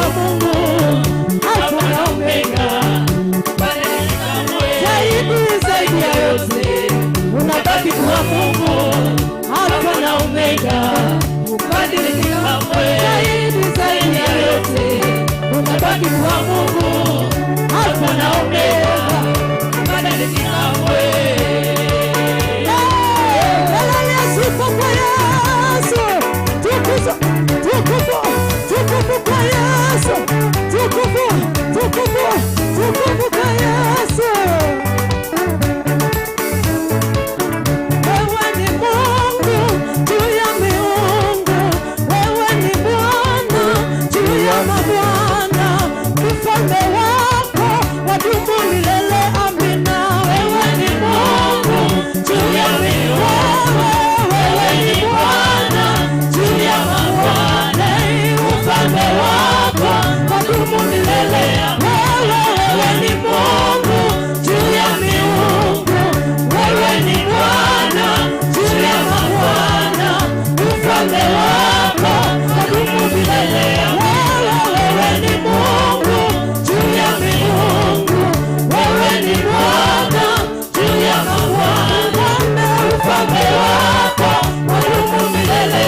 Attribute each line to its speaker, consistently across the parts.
Speaker 1: kuwa Mungu, Alfa na Omega, zaidi ya yote unabaki kuwa Mungu, Alfa na Omega, ubadiliki kamwe. Zaidi ya yote unabaki kuwa Mungu, Alfa na Omega, ubadiliki kamwe. Sifa kwa Yesu, tukufu kwa Yesu, tukufu kwa Yesu. Wewe ni Mungu juu ya miungu, wewe ni Bwana juu ya mabwana, ufalme wako wadumu milele. Amina. Wewe ni Mungu juu ya miungu, ufalme wako wadumu milele. Wewe ni Mungu juu ya miungu, wewe ni Bwana juu ya mabwana, ufalme wako wadumu milele. Wewe ni Mungu juu ya miungu, wewe ni Bwana juu ya mabwana, ufalme wako wadumu milele.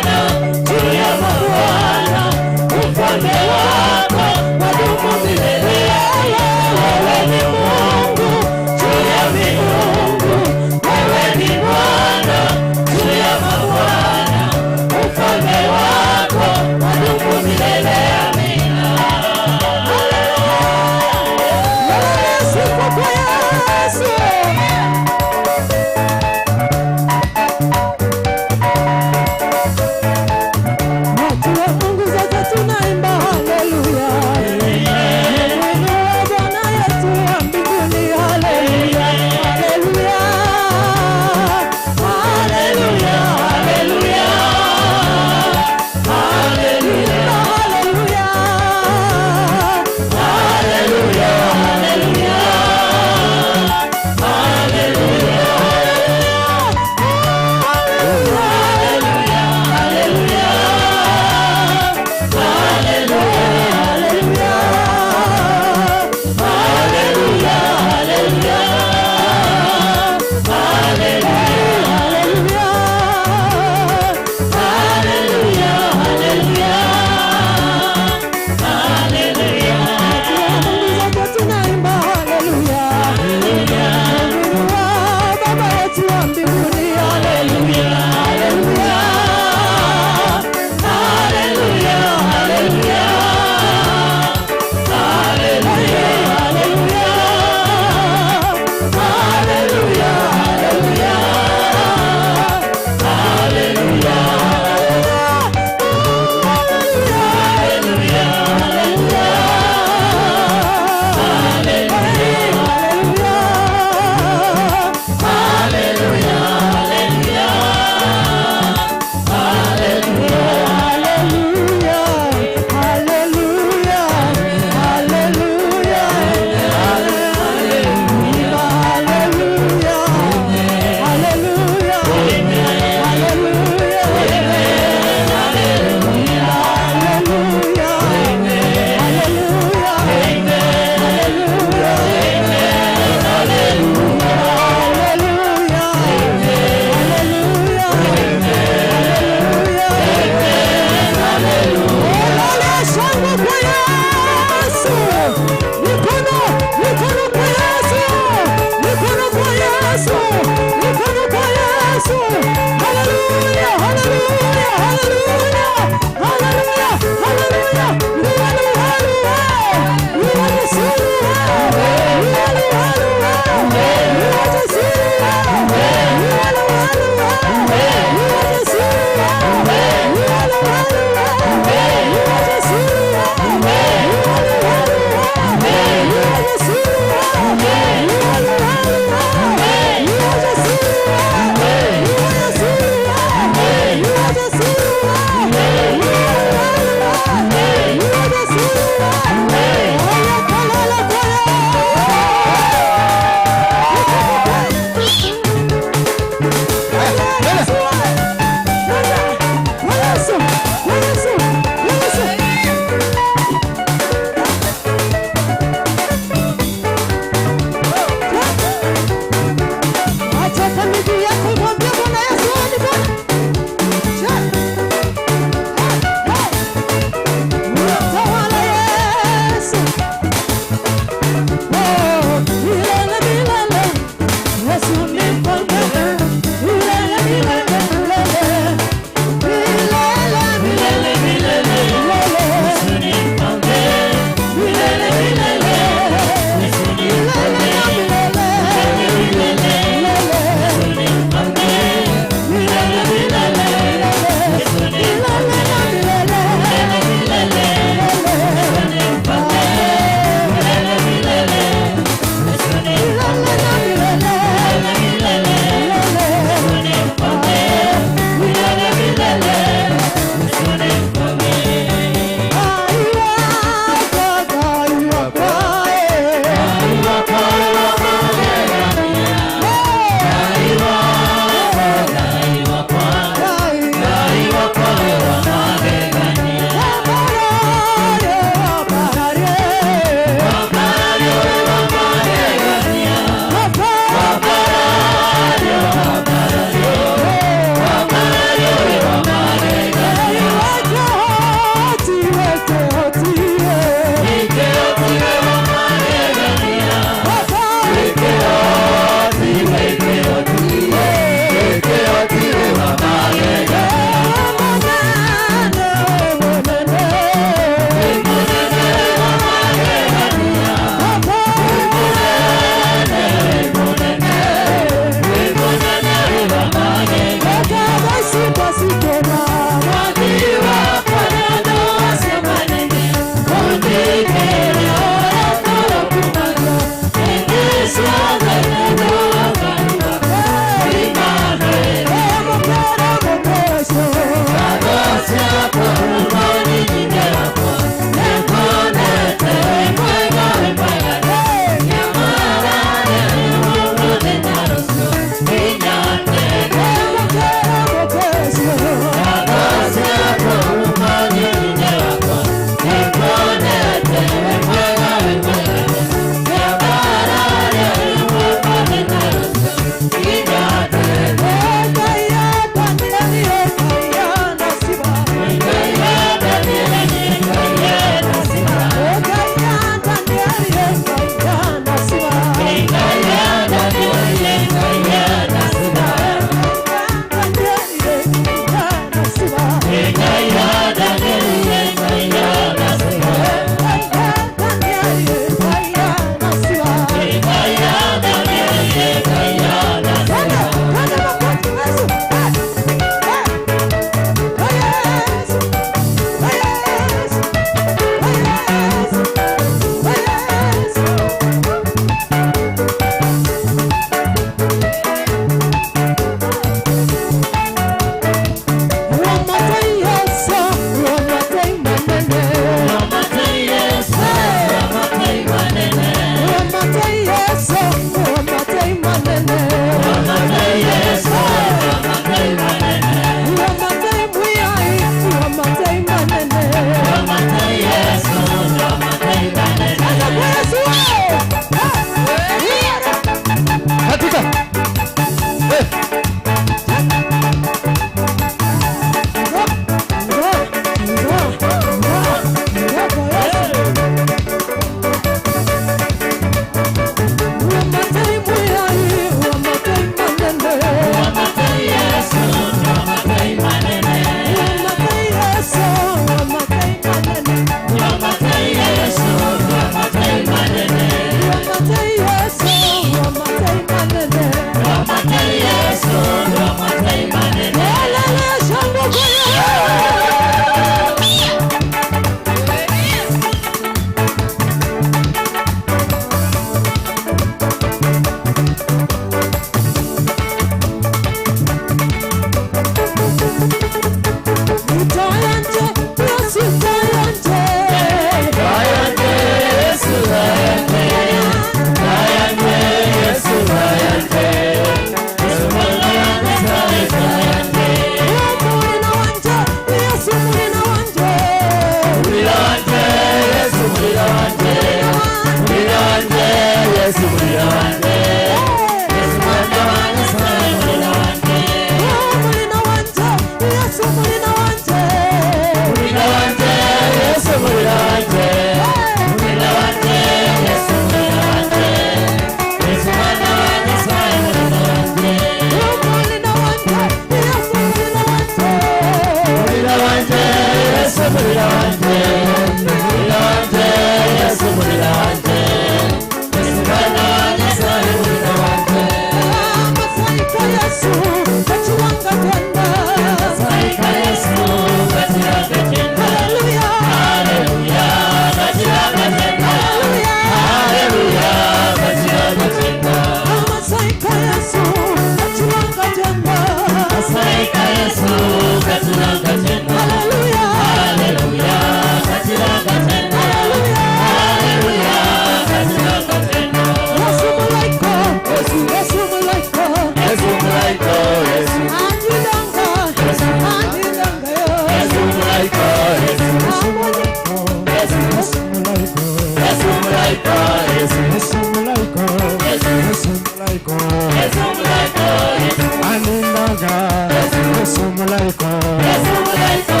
Speaker 1: mulaiko, Yesu mulaiko,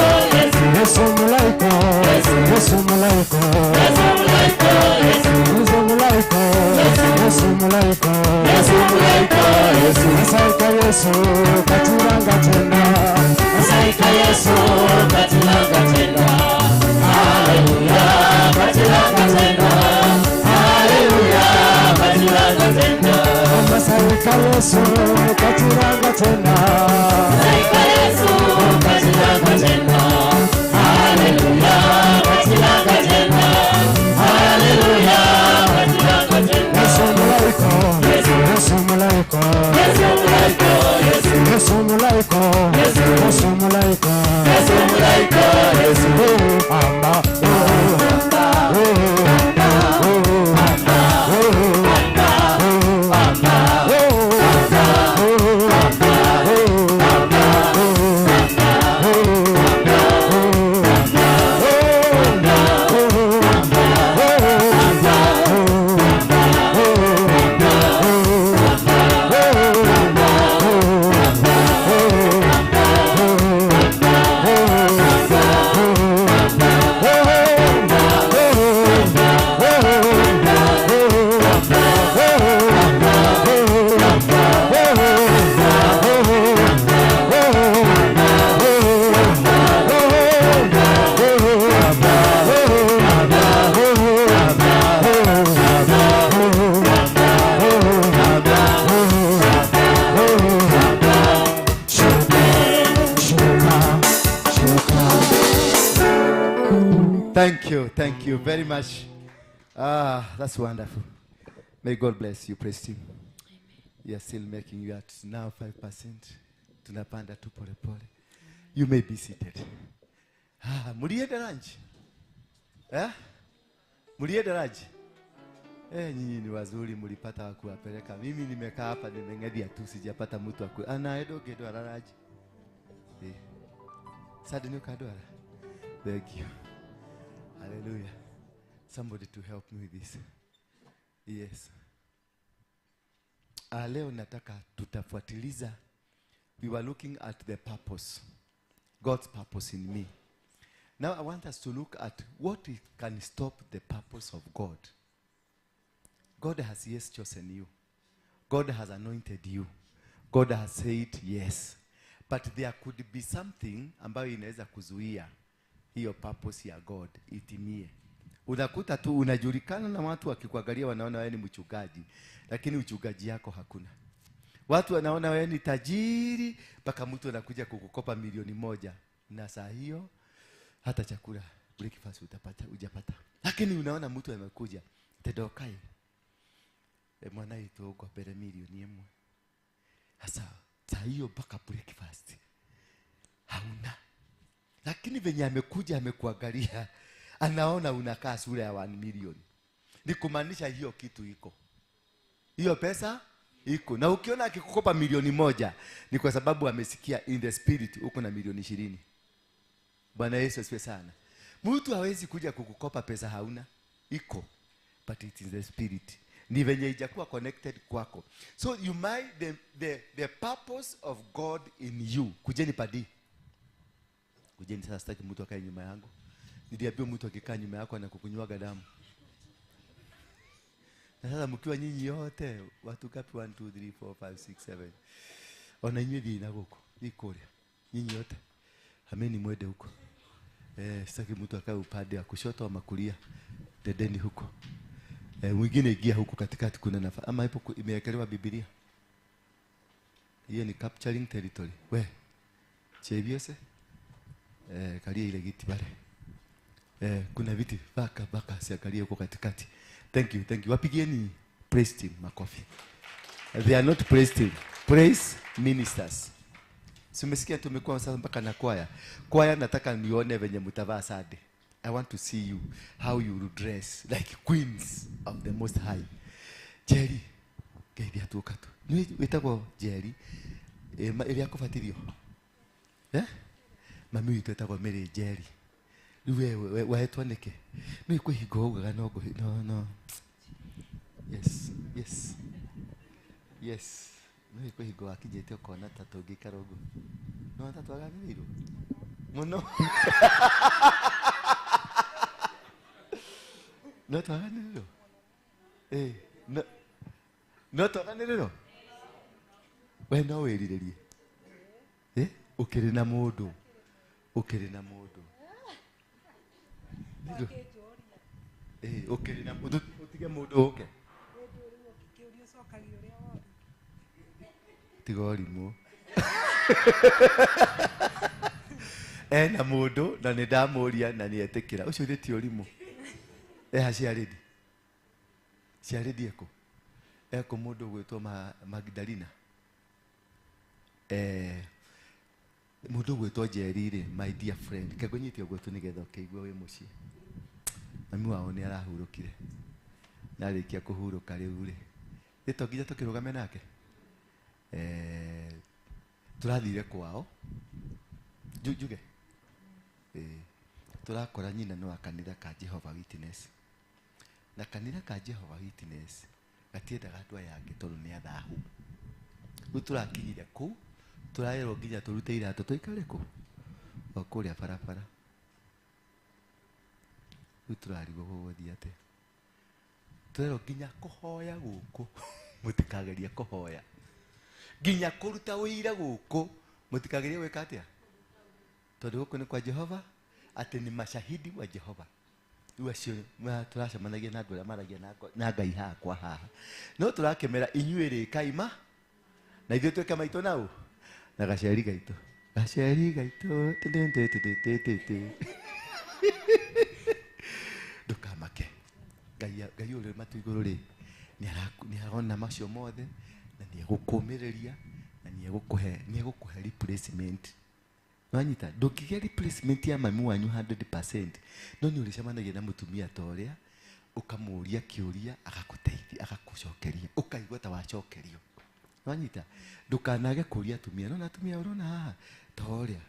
Speaker 1: Yesu mulaiko, Yesu mulaiko, Yesu mulaiko, Yesu mulaiko, Yesu mulaiko, Yesu mulaiko, Yesu asaika Yesu katiranga tena, asaika Yesu katiranga tena, haleluya katiranga tena, haleluya katiranga tena, asaika Yesu katiranga tena, asaika Yesu katiranga tena, haleluya katiranga tena, haleluya katiranga tena, Yesu mulaiko, Yesu mulaiko, Yesu mulaiko, Yesu mulaiko, Yesu mulaiko, Yesu mulaiko, Yesu amba Thank you very much. That's wonderful. May God bless you, praise Him. We are still making you at now 5%. Tunapanda tu pole pole. You may be seated. Mulienda lunch? Mulienda lunch? Nyinyi ni wazuri, mulipata wa kuwapeleka. Mimi nimekaa hapa nimengedia tu sijapata mtu wa ku. Edo gedo alalaji. Sadi ni kadwala. Thank you. Hallelujah. Somebody to help me with this. Yes. Leo nataka tutafuatiliza. We were looking at the purpose. God's purpose in me. Now I want us to look at what can stop the purpose of God. God has yes chosen you. God has anointed you. God has said yes. But there could be something ambayo inaweza kuzuia hiyo purpose ya God itimie. Unakuta tu unajulikana na watu wakikuangalia wanaona wewe ni mchungaji, lakini uchungaji yako hakuna. Watu wanaona wewe ni tajiri, mpaka mtu anakuja kukukopa milioni 1 na saa hiyo hata chakula breakfast hujapata. Lakini unaona mtu amekuja, tedokai. Mwana itogwa pere milioni 1. Sasa saa hiyo mpaka breakfast hauna. Lakini venye amekuja amekuangalia, anaona unakaa sura ya 1 million. Ni kumaanisha hiyo kitu iko. Hiyo pesa iko. Na ukiona akikukopa milioni 1 ni kwa sababu amesikia in the spirit uko na milioni 20. Bwana Yesu asifiwe sana. Mtu hawezi kuja kukukopa pesa hauna. Iko. But it is the spirit. Ni venye ijakuwa connected kwako. So you might the purpose of God in you. Kujeni padi. Kujeni sasa, sitaki mtu akae nyuma yangu. Niliambia mtu akikaa nyuma yako anakukunywaga damu. Na sasa mkiwa nyinyi yote watu kapi 1 2 3 4 5 6 7. Wananywe dina huko. Iko nyinyi yote. Ameni mwende huko. Sitaki mtu akae upande wa kushoto ama kulia. Dedeni huko. Mwingine ingia huko katikati kuna nafasi. Ama ipo imewekelewa Biblia. Hiyo ni capturing territory. We. Chebiose. Kalia ile giti pale. Kuna viti baka siangalie huko katikati. Thank you. Wapigieni praise team makofi. They are not praise team. Praise ministers. Simesikia tumekuwa sasa mpaka na kwaya. Kwaya nataka nione venye mtavaa sade. I want to see you how you will dress like queens of the most high. Jerry. Gaidia tuka tu. Ni wetako Jerry. Ile yako fatirio. Mami wetako Mary Jerry. Wewe waetwaneke. Ni kuhigoga no. Yes.
Speaker 2: no iko higo akinyete ukona tatu ngikara ugu no tatu aganiriro muno no twaganiriro no twaganiriro we no wiriririe ukiri na mundu ukiri na mundu ukiri na mundu utige mundu uke tigorimo na mundu na ni ndamuria na ni etikira ucio ni ti urimo haciaridi ciaridi eko mundu gwitwo Magdalena mundu gwitwo Jerire my dear friend kegonyite ogwo tu nigetha ukeigwa wi mucie mami wao ni arahurukire narikia kuhuruka riu ri itoginya tukirugame nake turathire kwao juge turakora nyina no akanitha ka Jehovah Witness na kanitha ka Jehovah Witness gatiendaga andũ aya angĩ tondũ nĩ athahu rĩu tũrakinyire kũu tũraerwo nginya tũrute iratũ tũikare kũ o kũrĩa barabara rĩu tũrarigwo gũgũthiĩ atĩa tũrerwo nginya kũhoya gũkũ mũtikageria kũhoya nginya kũruta ũira gũkũ mũtikageria gwĩka atĩa tondũ gũkũ nĩ kwa Jehova atĩ nĩ mashahidi wa Jehova rĩu acio turacemanagia na andũ arĩa maragia na Ngai hakwa haha no tũrakemera inyuĩ rĩ kaima na ithuĩ twĩke maitũ nau na gaceri gaitũ ndũkamake Ngai ũrĩ matu igũrũ rĩ nĩ arona macio mothe na nĩ egũkũmĩrĩria na nĩ egũkũhe replacement Wanyita, ndũngĩgĩa replacement ya mami wanyu 100%. No nĩ ũrĩcemanagia na mũtumia ta ũrĩa ũkamũria kĩũria agagũteithia agakucokeria ũkaigua ta wacokerio. Wanyita, ndũkanage kũria atumia no atumia ũrona haha ta ũrĩa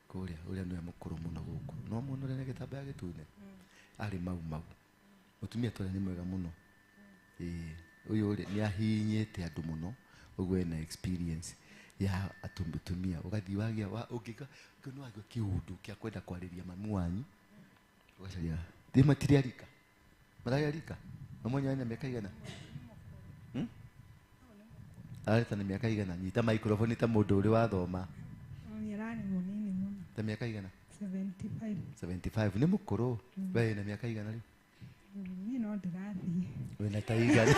Speaker 2: kũrĩa ũrĩa nĩ mũkũrũ mũno gũkũ. No mũno rene gĩtambaya gĩtune. Arĩ mau. Mũtumia ta ũrĩa nĩ mwega mũno. Ũyũ ũrĩa nĩ ahinyĩte andũ mũno ũguo ena experience ya atumia ugathi wagia ũngĩka no agio kiundu kia kwenda kwarĩria mami wanyu ugacaria ndi matiriarika marayarika mmoja ana miaka igana areta na miaka igana nyita microphone ta mũndũ ũrĩ wathoma
Speaker 1: nĩrarĩ mũnini mũno
Speaker 2: ta miaka igana
Speaker 1: 75
Speaker 2: nĩ mũkũrũ wewe na miaka igana rĩu
Speaker 1: niĩ no ndĩrathiĩ
Speaker 2: wena ta igana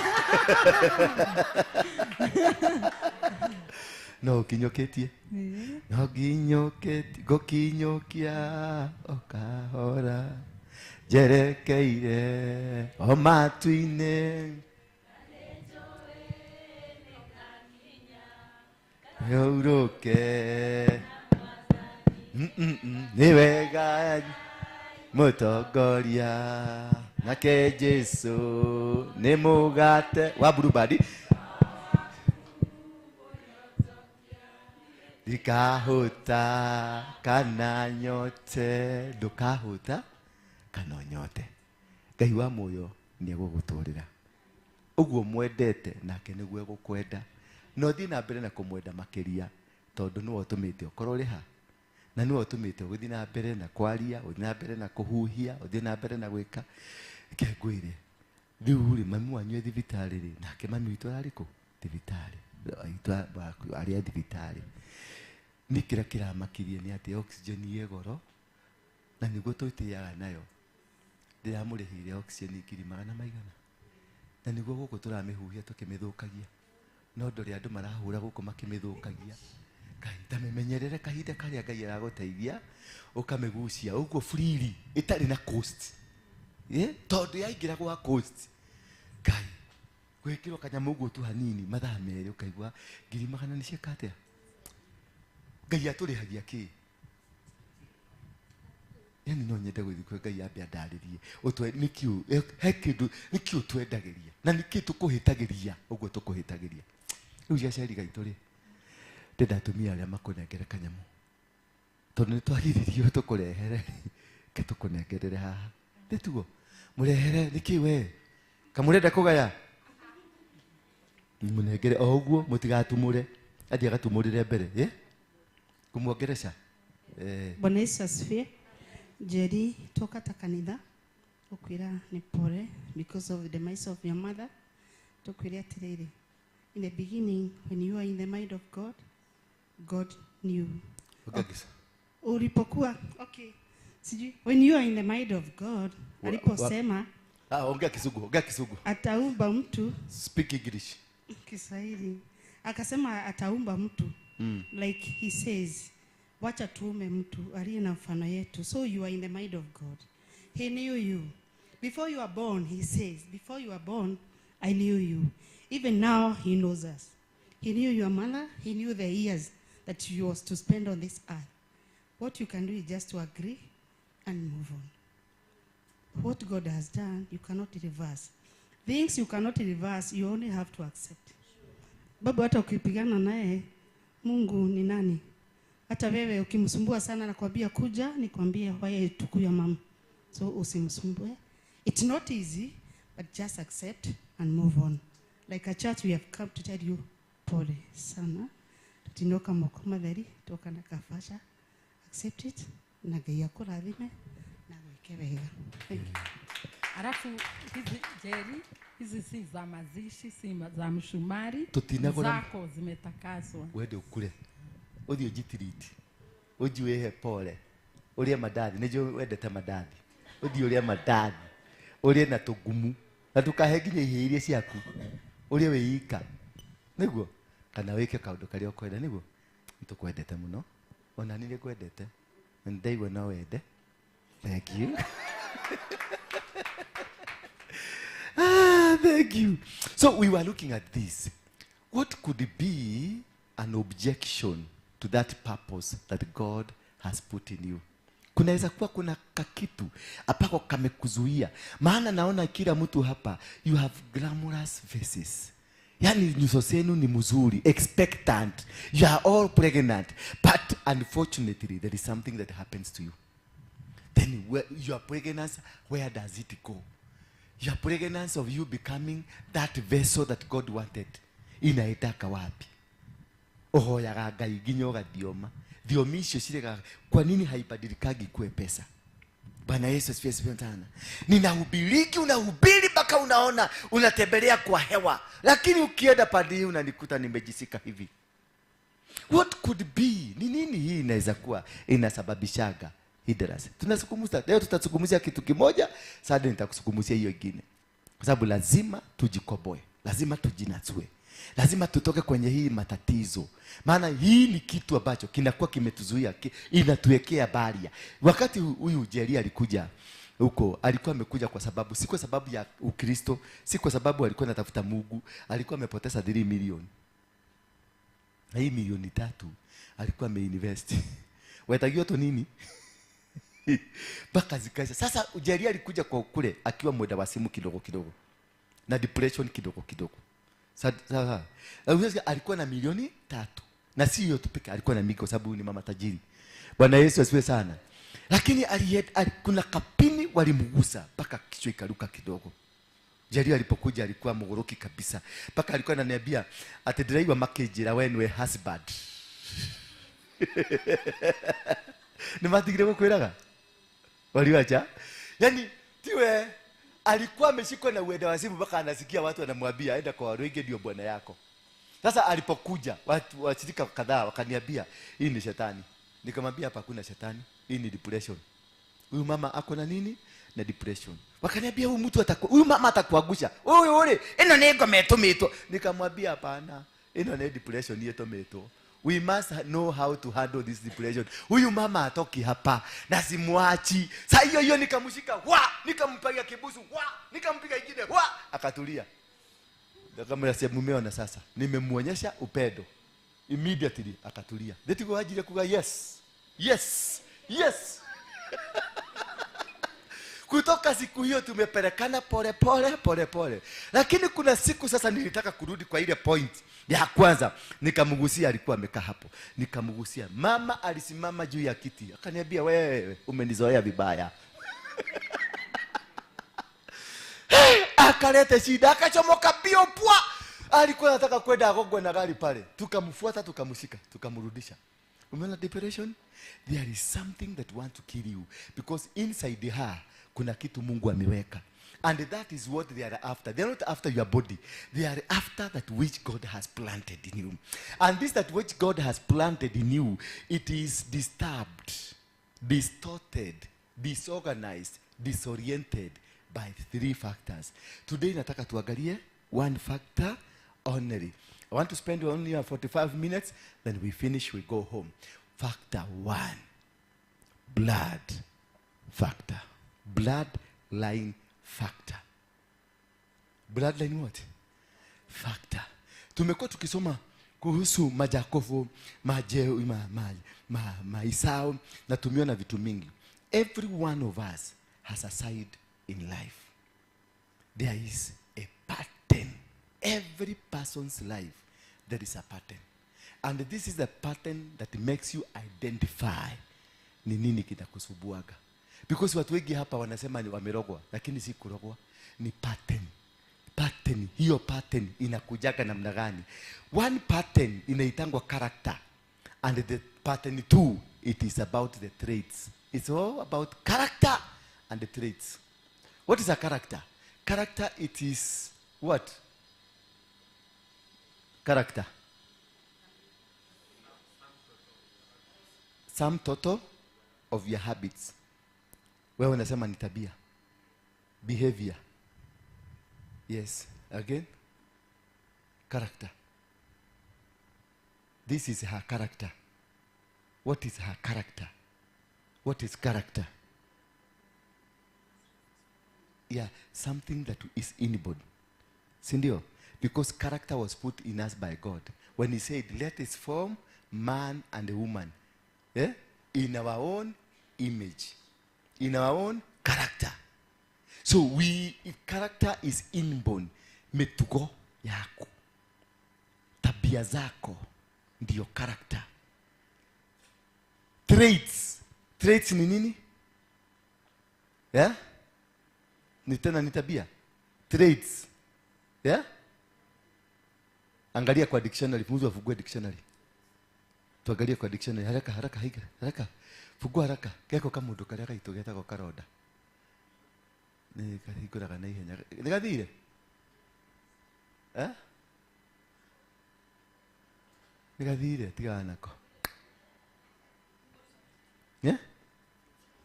Speaker 2: no kinyoketie no kinyoketie gokinyokia okahora jerekeire o matu-inĩ yauruke nĩ wega mũtongoria nake Jesu nĩ mũgate wa Bluebird ndikahuta kana nyote ndukahuta kana nyote Ngai wa muoyo nĩ egũgũtũrĩra ũguo mwendete nake nĩguo egũkwenda no thiĩ na mbere na kũmwenda makĩria tondũ nĩwe ũtũmĩte ũkorwo rĩ ha na nĩwe ũtũmĩte ũgĩthiĩ na mbere na kwaria ũthiĩ na mbere na kũhuhia ũthiĩ na mbere na gwĩka ngwĩre rĩu rĩ mami wanyu thibitarĩ rĩ nake mami witũ ararĩ kũ thibitarĩ arĩa thibitarĩ nĩ kĩrĩa kĩramakirie nĩ atĩ oxygen ĩ goro na nĩguo twĩtĩaga nayo ndĩramũrĩhire oxygen ngiri 100 na nĩguo gũkũ tũramĩhuhia tũkĩmĩthũkagia no ndũrĩ andũ marahũra gũkũ makĩmĩthũkagia Ngai tamĩmenyerere kahinda karĩa Ngai aragũteithia ũkamĩgucia ũguo freely ĩtarĩ na cost tondũ yaingĩra gwa cost Ngai gwĩkĩrwo kanyamũ ũguo tu hanini mathaa merĩ ũkaigua ngiri 100 nĩ cieka atĩa Ngai atũrĩhagia kĩ yani no nyende gũthiĩ kwĩ Ngai ambe andarĩrie ũtwe nĩkĩo twendagĩria na nĩkĩ tũkũhĩtagĩria ũguo tũkũhĩtagĩria rĩu ciaceri gaitũ rĩ ndenda atumia arĩa makũnengere kanyamũ tondũ nĩ twagiririo tũkũrehere ke tũkũnengerere haha nĩtuo mũrehere nĩkĩ we kamũrenda kũgaya munegere oguo mutigatumure ati agatumurire mbere kumuongeresha
Speaker 1: Bwana Yesu asifiwe. Jerry toka takanitha ukwira ni pole because of the demise of your mother. Tukwira atiriri, in the beginning when you are in the mind of God, God knew. Ulipokuwa sijui when you are in the mind of God, aliposema
Speaker 2: ongea Kisugu
Speaker 1: ataumba mtu,
Speaker 2: speak English
Speaker 1: Kiswahili, akasema ataumba mtu like he says, wacha tuume mtu aliye na mfano yetu. So you are in the mind of God. He knew you before you were born. He says, before you were born I knew you. Even now he knows us. He knew your mother. He knew the years that you was to spend on this earth. What you can do is just to agree and move on. What God has done, you cannot reverse. Things you cannot reverse, you only have to accept. Baba, hata ukipigana naye, Mungu ni nani? Hata wewe ukimsumbua sana na kwambia kuja, nikwambie wewe tukuya mama. So usimsumbue. It's not easy, but just accept and move on. Like a church, we have come to tell you, pole sana. Tutinoka mokoma dheri, toka na kafasha. Accept it, na gaya kuradhime, na wekewega. Thank you.
Speaker 3: Alafu hizi Jerry, hizi si za mazishi, si za mshumari, zako zimetakaswa.
Speaker 2: Wende ukule. Uthi ujitiriti. Uji wehe pole. Ulia madadi. Nejo wendete madadi. Uthi ulia madadi. Ulia na tugumu. Na tukahe nginya ihiria ciaku. Ulia weika. Niguo kana wike kaundu kari okwenda niguo. Nitukwendete muno. Ona nile kwendete. Ndaigua no wende. Thank you. Thank you. So we were looking at this. What could be an objection to that purpose that God has put in you? Kunaweza kuwa kuna kakitu apako kamekuzuia. Maana naona kila mtu hapa, you have glamorous faces. Yani nyuso zenu ni mzuri, expectant. You are all pregnant. But unfortunately, there is something that happens to you. Then your pregnancy, where does it go? Your pregnancy of you becoming that vessel that God wanted. Inaitaka wapi? Ohoyaga Ngai nginya ugathioma. Thiomi icio cirega kwa nini haibadilikagi kuwe pesa? Bwana Yesu asifiwe sana. Ninahubiri unahubiri mpaka unaona unatembelea kwa hewa. Lakini ukienda padi unanikuta nimejisika hivi. What could be? Ni nini hii inaweza kuwa inasababishaga hindrance? Tunazungumza leo, tutazungumzia kitu kimoja, sasa nitakusungumzia hiyo nyingine. Kwa sababu lazima tujikoboe, lazima tujinasue. Lazima tutoke kwenye hii matatizo. Maana hii ni kitu ambacho kinakuwa kimetuzuia, inatuwekea baria. Wakati huyu Jerry alikuja huko, alikuwa amekuja kwa sababu, si kwa sababu ya Ukristo, si kwa sababu alikuwa anatafuta Mungu, alikuwa amepoteza 3 milioni. Na hii milioni 3 alikuwa ameinvest. Wetagio to nini? Baka zikaisha. Sasa Jerry alikuja kwa kule akiwa mwenda wa simu kidogo kidogo. Na depression kidogo kidogo. Sasa alikuwa na milioni 3. Na si hiyo tu pekee, alikuwa na mingi kwa sababu ni mama tajiri. Bwana Yesu asifiwe sana. Lakini kuna kapini walimgusa mpaka kichwa ikaruka kidogo. Jerry alipokuja alikuwa mgoroki kabisa. Mpaka alikuwa ananiambia ati driver makejera wenwe husband. Ni matigire kukwiraga. Waliwacha? Yaani tiwe alikuwa ameshikwa na uenda wazimu mpaka anasikia watu wanamwambia aenda kwa Waroige ndio bwana yako. Sasa alipokuja watu washirika kadhaa wakaniambia hii ni shetani. Nikamwambia hapa hakuna shetani, hii ni depression. Huyu mama ako na nini? Na depression. Wakaniambia huyu mama atakuagusha. Wewe eno nego meto. Nikamwambia hapana, eno ni depression yeto meto. We must know how to handle this depression. Huyu mama atoki hapa na simwachi. Sasa hiyo nikamshika, nikampiga kibusu, nikampiga ingine, akatulia. Kama ya mumeo na sasa nimemuonyesha upendo. Immediately akatulia. Ndeti kwa ajili ya kuga yes. Kutoka siku hiyo tumepelekana pole. Lakini kuna siku sasa nilitaka kurudi kwa ile point ya kwanza. Nikamgusia, alikuwa amekaa hapo. Nikamgusia. Mama alisimama juu ya kiti. Akaniambia wewe umenizoea vibaya. Akaleta shida, akachomoka bio pwa. Alikuwa anataka kwenda agogwe na gari pale, tukamfuata, tukamshika, tukamrudisha. Umeona depression? There is something that want to kill you because inside her kuna kitu Mungu ameweka. And that is what they are after. They are not after your body. They are after that which God has planted in you. And this that which God has planted in you, it is disturbed, distorted, disorganized, disoriented by 3 factors. Today nataka tuangalie 1 factor only. I want to spend only 45 minutes, then we finish, we go home. Factor 1, blood factor. Bloodline factor. Bloodline what? Factor. Tumekuwa tukisoma kuhusu majakofu, Maisao, na tumeona vitu mingi. Every one of us has a side in life. There is a pattern. Every person's life, there is a pattern. And this is the pattern that makes you identify ni nini kitakusubuaga. Because watu wengi hapa wanasema ni wamerogwa, lakini si kurogwa, ni pattern. Pattern, hiyo pattern inakujaga namna gani? 1 pattern inaitangwa character. And the pattern 2, it is about the traits. It's all about character and the traits. What is a character? Character, it is what? Character. Sum total of your habits. Wewe unasema ni tabia. Behavior. Yes. Again. Character. This is her character. What is her character? What is character? Yeah, something that is inborn. Sindio? Because character was put in us by God. When he said, let us form man and a woman. Yeah? In our own image. In our own character. So character is inborn. Metugo yako. Tabia zako ndiyo character. Traits. Traits ni nini? Yeah? Ni tena ni tabia. Traits. Yeah? Angalia kwa dictionary, mtu afungue dictionary. Tuangalie kwa dictionary, haraka. Fungua haraka. Keko kama mundu karia gaitugeta go karoda. Ni kahigura kana ihenya. Ni gathire? Ni gathire tiga nako. Yeah?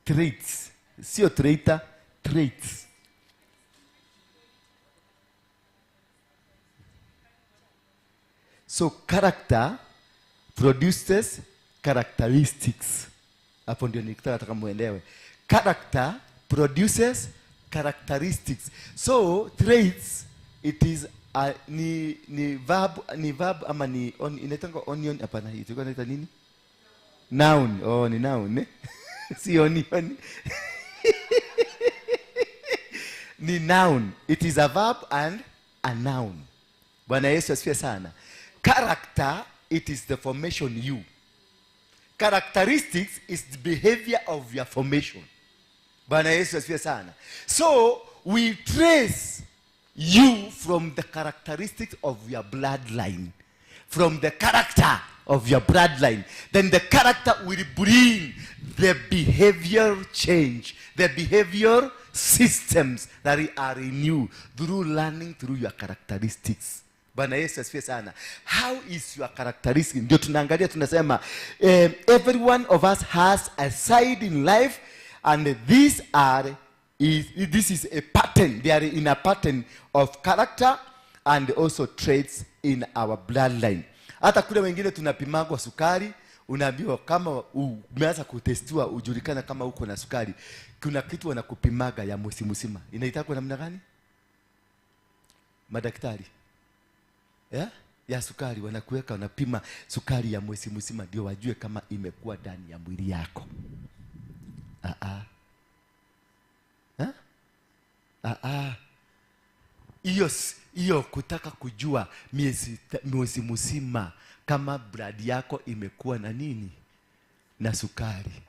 Speaker 2: Traits. Sio traitor, traits. So character produces characteristics. Hapo ndio nikitaka muelewe. Character produces characteristics. So traits, it is ni verb ama ni inaitwa onion hapana, hii tuko naita nini? Noun. Oh, ni noun. Si onion. Ni noun. It is a verb and a noun. Bwana Yesu asifiwe sana. Character, it is the formation you. Characteristics is the behavior of your formation. Bwana Yesu asifiwe sana. So, we trace you from the characteristics of your bloodline. From the character of your bloodline. Then the character will bring the behavior change. The behavior systems that are in you through learning through your characteristics. Bwana Yesu asifiwe sana. How is your characteristic? Ndio tunaangalia tunasema every one of us has a side in life, and this is a pattern. They are in a pattern of character and also traits in our bloodline. Hata kule wengine tunapimagwa sukari, unaambiwa kama umeanza kutestiwa ujulikana kama uko na sukari. Kuna kitu wanakupimaga ya mwezi mzima. Inaitwa namna gani? Madaktari. Yeah? Ya sukari wanakuweka, wanapima sukari ya mwezi mzima ndio wajue kama imekuwa ndani ya mwili yako. Hiyo kutaka kujua mwezi mzima kama blood yako imekuwa na nini? Na sukari.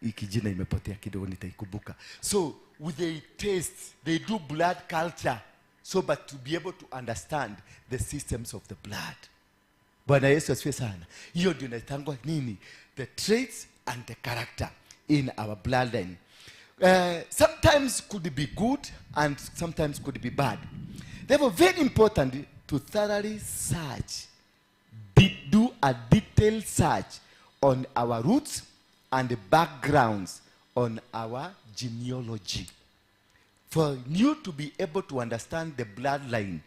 Speaker 2: Ikijina imepotea kidogo nitaikumbuka. So, they taste, they do blood culture. so but to be able to understand the systems of the blood. Bwana Yesu asifiwe sana. Hiyo ndio inaitangwa nini? The traits and the character in our bloodline. Sometimes could be good and sometimes could be bad. Therefore, very important to thoroughly search, do a detailed search on our roots and the backgrounds on our genealogy. For you to be able to understand the bloodline,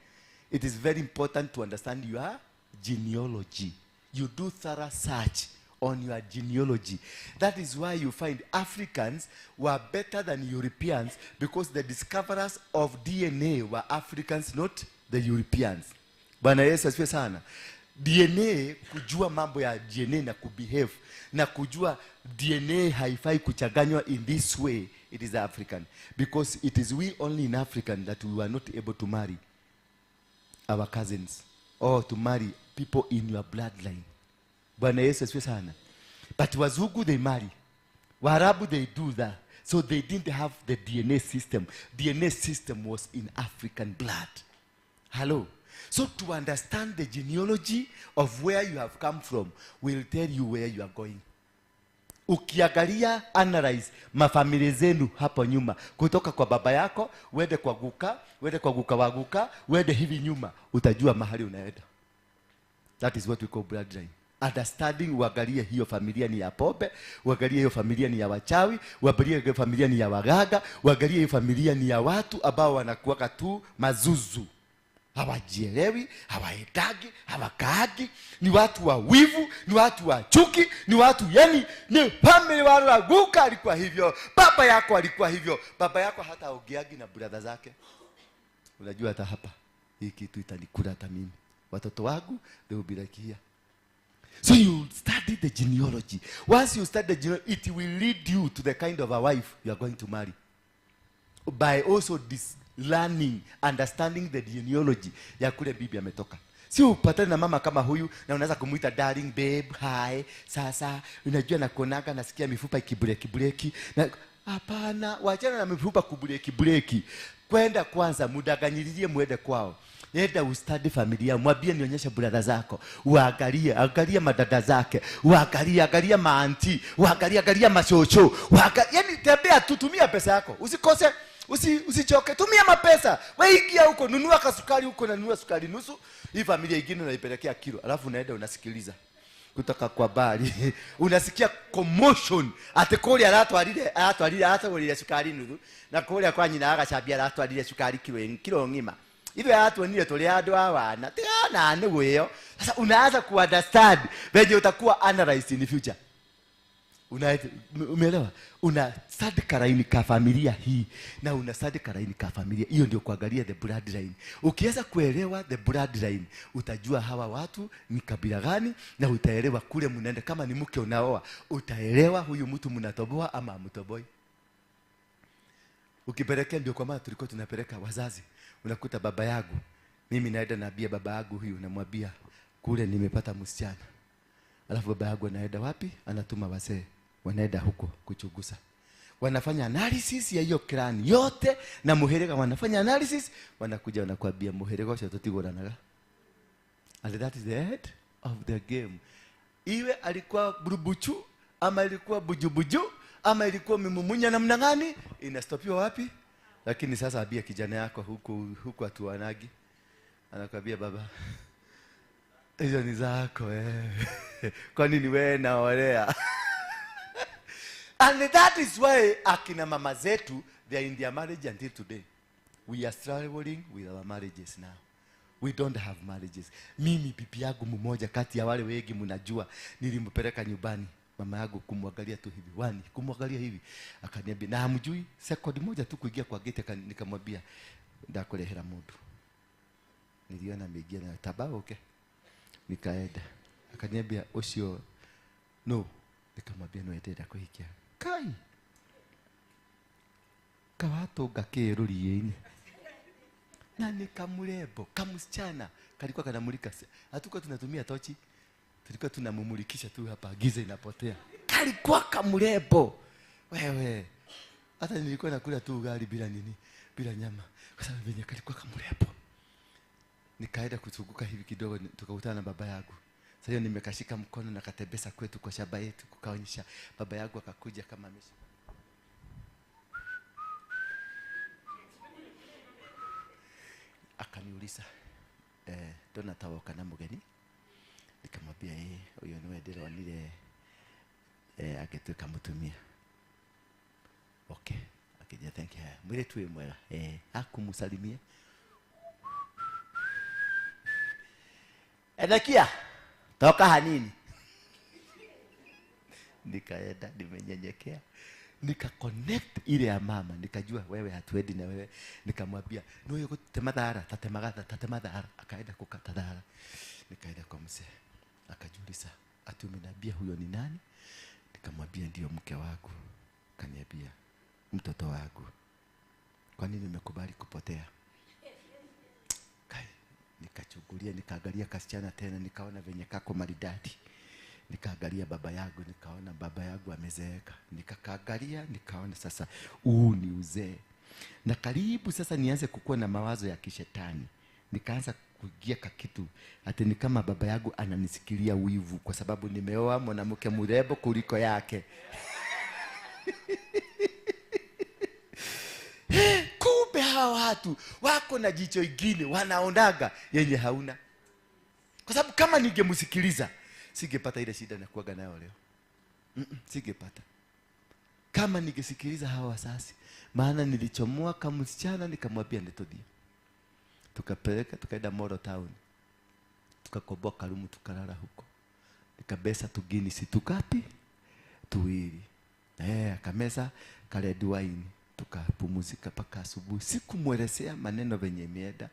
Speaker 2: it is very important to understand your genealogy. You do thorough search on your genealogy. That is why you find Africans were better than Europeans, because the discoverers of DNA were Africans, not the Europeans. Bwana Yesu asifiwe sana. DNA, kujua mambo ya DNA na kubehave, na kujua DNA haifai kuchanganywa in this way, it is African. Because it is we only in African that we were not able to marry our cousins or to marry people in your bloodline. Bwana Yesu asifiwe sana. But Wazungu, they marry. Waarabu, they do that. So they didn't have the DNA system. DNA system was in African blood. Hello. So to understand the genealogy of where you have come from will tell you where you are going. Ukiangalia, analyze mafamilia zenu hapo nyuma, kutoka kwa baba yako uende kwa guka, uende kwa guka wa guka, uende hivi nyuma, utajua mahali unaenda. That is what we call bloodline. Understanding, uangalie hiyo familia ni ya pombe, uangalie hiyo familia ni ya wachawi, uangalie hiyo familia ni ya waganga, uangalie hiyo familia ni ya watu ambao wanakuwa tu mazuzu. Hawajielewi, hawaendagi, hawakaagi, ni watu wa wivu, ni watu wa chuki, ni watu yani ni family wanaguka alikuwa hivyo, baba yako alikuwa hivyo, baba yako hata ogeagi na brother zake. Unajua hata hapa hii kitu itanikula hata mimi. Watoto wangu they will be like here. So you study the genealogy. Once you study the genealogy, it will lead you to the kind of a wife you are going to marry. By also this learning, understanding the genealogy ya kule bibi ametoka. Si upatane na mama kama huyu na unaweza kumuita darling babe, hi, sasa unajua nakuonaga nasikia mifupa ikibreki. Na hapana, wachana na mifupa kubreki. Kwenda kwanza mudanganyiririe muende kwao. Nenda ustadi familia, mwambie nionyeshe brother zako, angalia madada zake, angalia maanti, angalia mashocho, yani tembea, tutumia pesa yako. Usikose, usichoke, tumia mapesa. Wewe ingia huko, nunua kasukari huko na nunua sukari nusu. Hii familia nyingine unaipelekea kilo. Alafu unaenda unasikiliza kutoka kwa bali. Unasikia commotion. Ate kole atwalile sukari nusu. Na kole kwa nyina agacambia atwalile sukari kilo ngima. Hivyo watu nile toleado hawana. Tiana aneweyo. Sasa unaanza kuunderstand venye utakuwa analyzed in the future. Umeelewa? Una study karaini ka familia hii na una study karaini ka familia hiyo, ndio kuangalia the bloodline. Ukiweza kuelewa the bloodline, utajua hawa watu ni kabila gani, na utaelewa kule mnaenda. Kama ni mke unaoa, utaelewa huyu mtu mnatoboa ama mtoboi. Ukipelekea, ndio kwa maana tulikuwa tunapeleka wazazi. Unakuta baba yangu, mimi naenda naambia baba yangu huyu, namwambia kule nimepata msichana. Alafu baba yangu anaenda wapi? Anatuma wazee wanaenda huko kuchunguza. Wanafanya analysis ya hiyo clan yote na muhereka, wanafanya analysis, wanakuja wanakuambia muhereka wao tutigoranaga. And that is the end of the game. Iwe alikuwa burubuchu ama ilikuwa bujubuju ama ilikuwa mimumunya namna gani, inastopiwa wapi? Lakini sasa abia kijana yako huko atuanagi, anakuambia baba, hizo ni zako kwa nini wewe naolea? And that is why akina mama zetu, they are in their marriage until today. We are struggling with our marriages now. We don't have marriages. Mimi bibi yangu mmoja kati ya wale wengi mnajua, nilimpeleka nyumbani mama yangu kumwangalia tu hivi, kumwangalia hivi, akaniambia na hamjui sekondi moja tu kuingia kwa gate, nikamwambia ndakurehera mundu. Niliona ameingia na tabao, okay. Nikaenda. Akaniambia osio no, nikamwambia no endeda kuhikia. Kai. Kawato gakerurieni. Na nikamurebo, kamusichana, kalikuwa kanamulika. Hatuko tunatumia tochi. Tulikuwa tunamumulikisha tu hapa, giza inapotea. Kalikuwa kamurebo. Wewe. Hata nilikuwa nakula tu ugali bila nini. bila nyama, kwa sababu venye kalikuwa kamrepo. Nikaenda kuzunguka hivi kidogo, tukakutana na baba yangu. Sasa hiyo nimekashika mkono na katembesa kwetu kwa shamba yetu, kukaonyesha. Baba yangu akakuja kama ameshi, akaniuliza dona tawoka na mugeni. Nikamwambia huyo niwe ndiro nile agetuka mutumia. Okay, akija thank you. Mwile tuwe mwela. Hakumusalimia. Edakia, toka hanini. Nikaenda, nimenyenyekea. Nika connect ile ya mama, nikajua wewe hatuendi na wewe. Nikamwambia, "Noyo kutemadhara, tatemadhara." Akaenda kukatadhara. Nikaenda kwa mzee. Akajiuliza, "Ati umeniambia huyo ni nani?" Nikamwambia, "Ndio mke wangu." Kaniambia, "Mtoto wangu, kwa nini umekubali kupotea?" Nikachungulia, nikaangalia kasichana tena, nikaona venye kako maridadi. Nikaangalia baba yangu, nikaona baba yangu amezeeka. Nikakaangalia, nikaona sasa huu ni uzee. Na karibu sasa nianze kukua na mawazo ya kishetani. Nikaanza kuingia kitu ati ni kama baba yangu ananisikilia wivu kwa sababu nimeoa mwanamke mrembo kuliko yake. Kumbe hawa watu wako na jicho ingine, wanaonaga yenye hauna. Kwa sababu kama ningemsikiliza, singepata ile shida na kuaga nayo leo. Singepata. Kama ningesikiliza hawa wasasi, maana nilichomoa kama msichana nikamwambia nitodie. Tukapeleka, tukaenda Moro Town. Tukakoboka rumu, tukalala huko. Nikabesa tugini si tukapi? Tuwili. Akameza red wine. Tukapumzika paka asubuhi. Sikumwelezea maneno venye imeenda.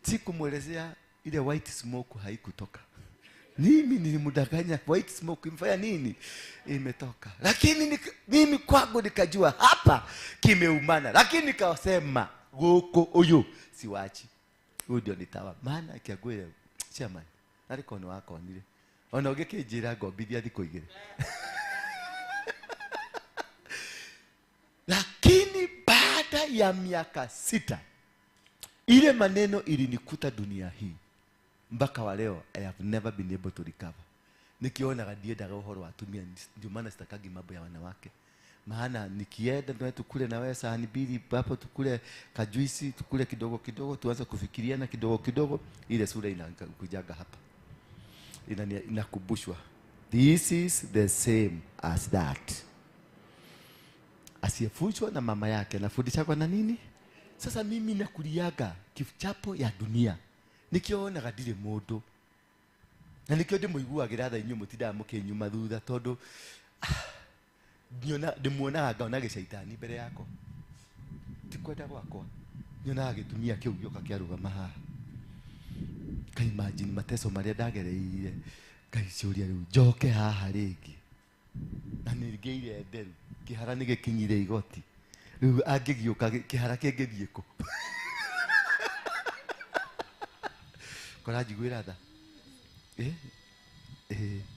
Speaker 2: Sikumwelezea ile white smoke haikutoka. Mimi nilimdanganya white smoke imfanya nini? Imetoka. Lakini mimi kwangu nikajua hapa kimeumana. Lakini nikasema goko huyu siwachi. Huyu ndio nitawa. Maana kiagwe chairman. Aliko no wako nile. Ona ugeke jira ngobithia thiko igire. Lakini baada ya miaka 6 ile maneno ilinikuta dunia hii. Mpaka wa leo I have never been able to recover. Nikiona gadienda roho wa tumia, ndio maana sitakagi mambo ya wanawake. Maana nikienda ndio tukule na wewe sahani mbili hapo, tukule kajuisi, tukule kidogo kidogo, tuanze kufikiriana kidogo kidogo, ile sura inakujaga hapa. Inakubushwa. This is the same as that. Asiyefunzwa na mama yake anafundisha kwa nini? Sasa mimi nakuliaga kichapo ya dunia. Nikiona gadire modo. Na nikiode muiguagira tha inyu mutida mukinyuma thutha tondu niona ndimuona gaona gichaitani mbere yako. Tikwenda gwakwa. Niona gitumia kiu gioka kiarugama haha. Ka imagine mateso maria ndagereire. Kaiciuria riu njoke haha ringi. Na nirigeire nderu. Kihara nigikinyire igoti. Riu angigiuka kihara kingithieko. Kora jiguira tha.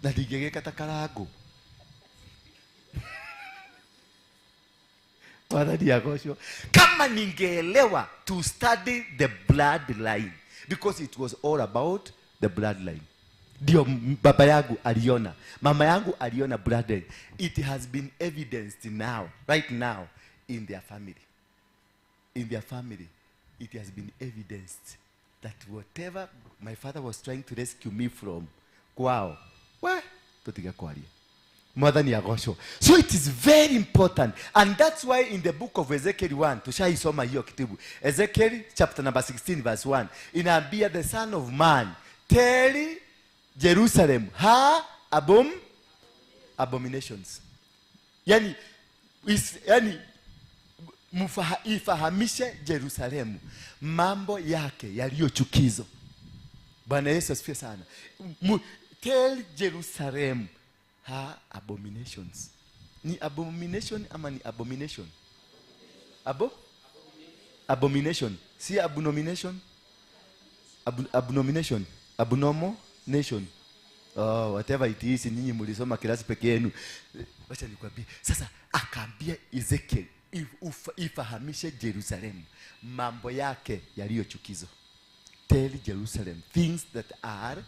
Speaker 2: Na ndigegeka ta karango. Bwana diagosho. Kama ningeelewa to study the bloodline, because it was all about the bloodline. Ndio baba yangu aliona, mama yangu aliona bloodline. It has been evidenced now, right now, in their family. In their family, it has been evidenced that whatever my father was trying to rescue me from, wow, where? Totiga kwaria. Mwathani agocwo. So it is very important, and that's why in the book of Ezekiel 1, tushaisoma hiyo kitabu. Ezekiel chapter number 16 verse 1, inaambia the son of man, tell Jerusalem her abominations. Yani ifahamishe Jerusalemu mambo yake yaliyochukizo. Bwana Yesu asifiwe sana. Tell Jerusalem her abominations. Ni abomination ama ni abomination? Abomination. Si abomination? Abomination. Abnormal nation. Oh, whatever it is, ninyi mlisoma kilasi peke yenu. Wacha nikwambie. Sasa akaambia Ezekiel, ifahamishe Jerusalem mambo yake yaliyochukizo. Tell Jerusalem things that are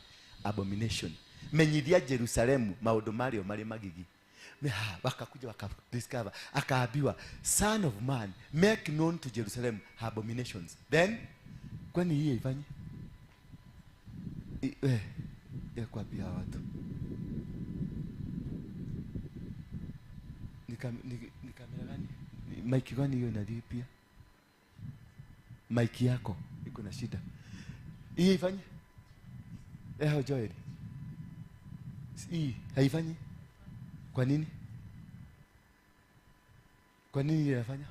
Speaker 2: abomination. Menyithia Jerusalem maundu mario mari magigi. Wakakuja wakadiscover, akaambiwa, son of man, make known to Jerusalem her abominations. Then kwani hii ifanye ya kuambia watu ni kamera gani? Mic gani hiyo inalipia? Mic yako iko na shida. Hii ifanye Joel, hii haifanyi. Kwa nini? Kwa nini inafanya?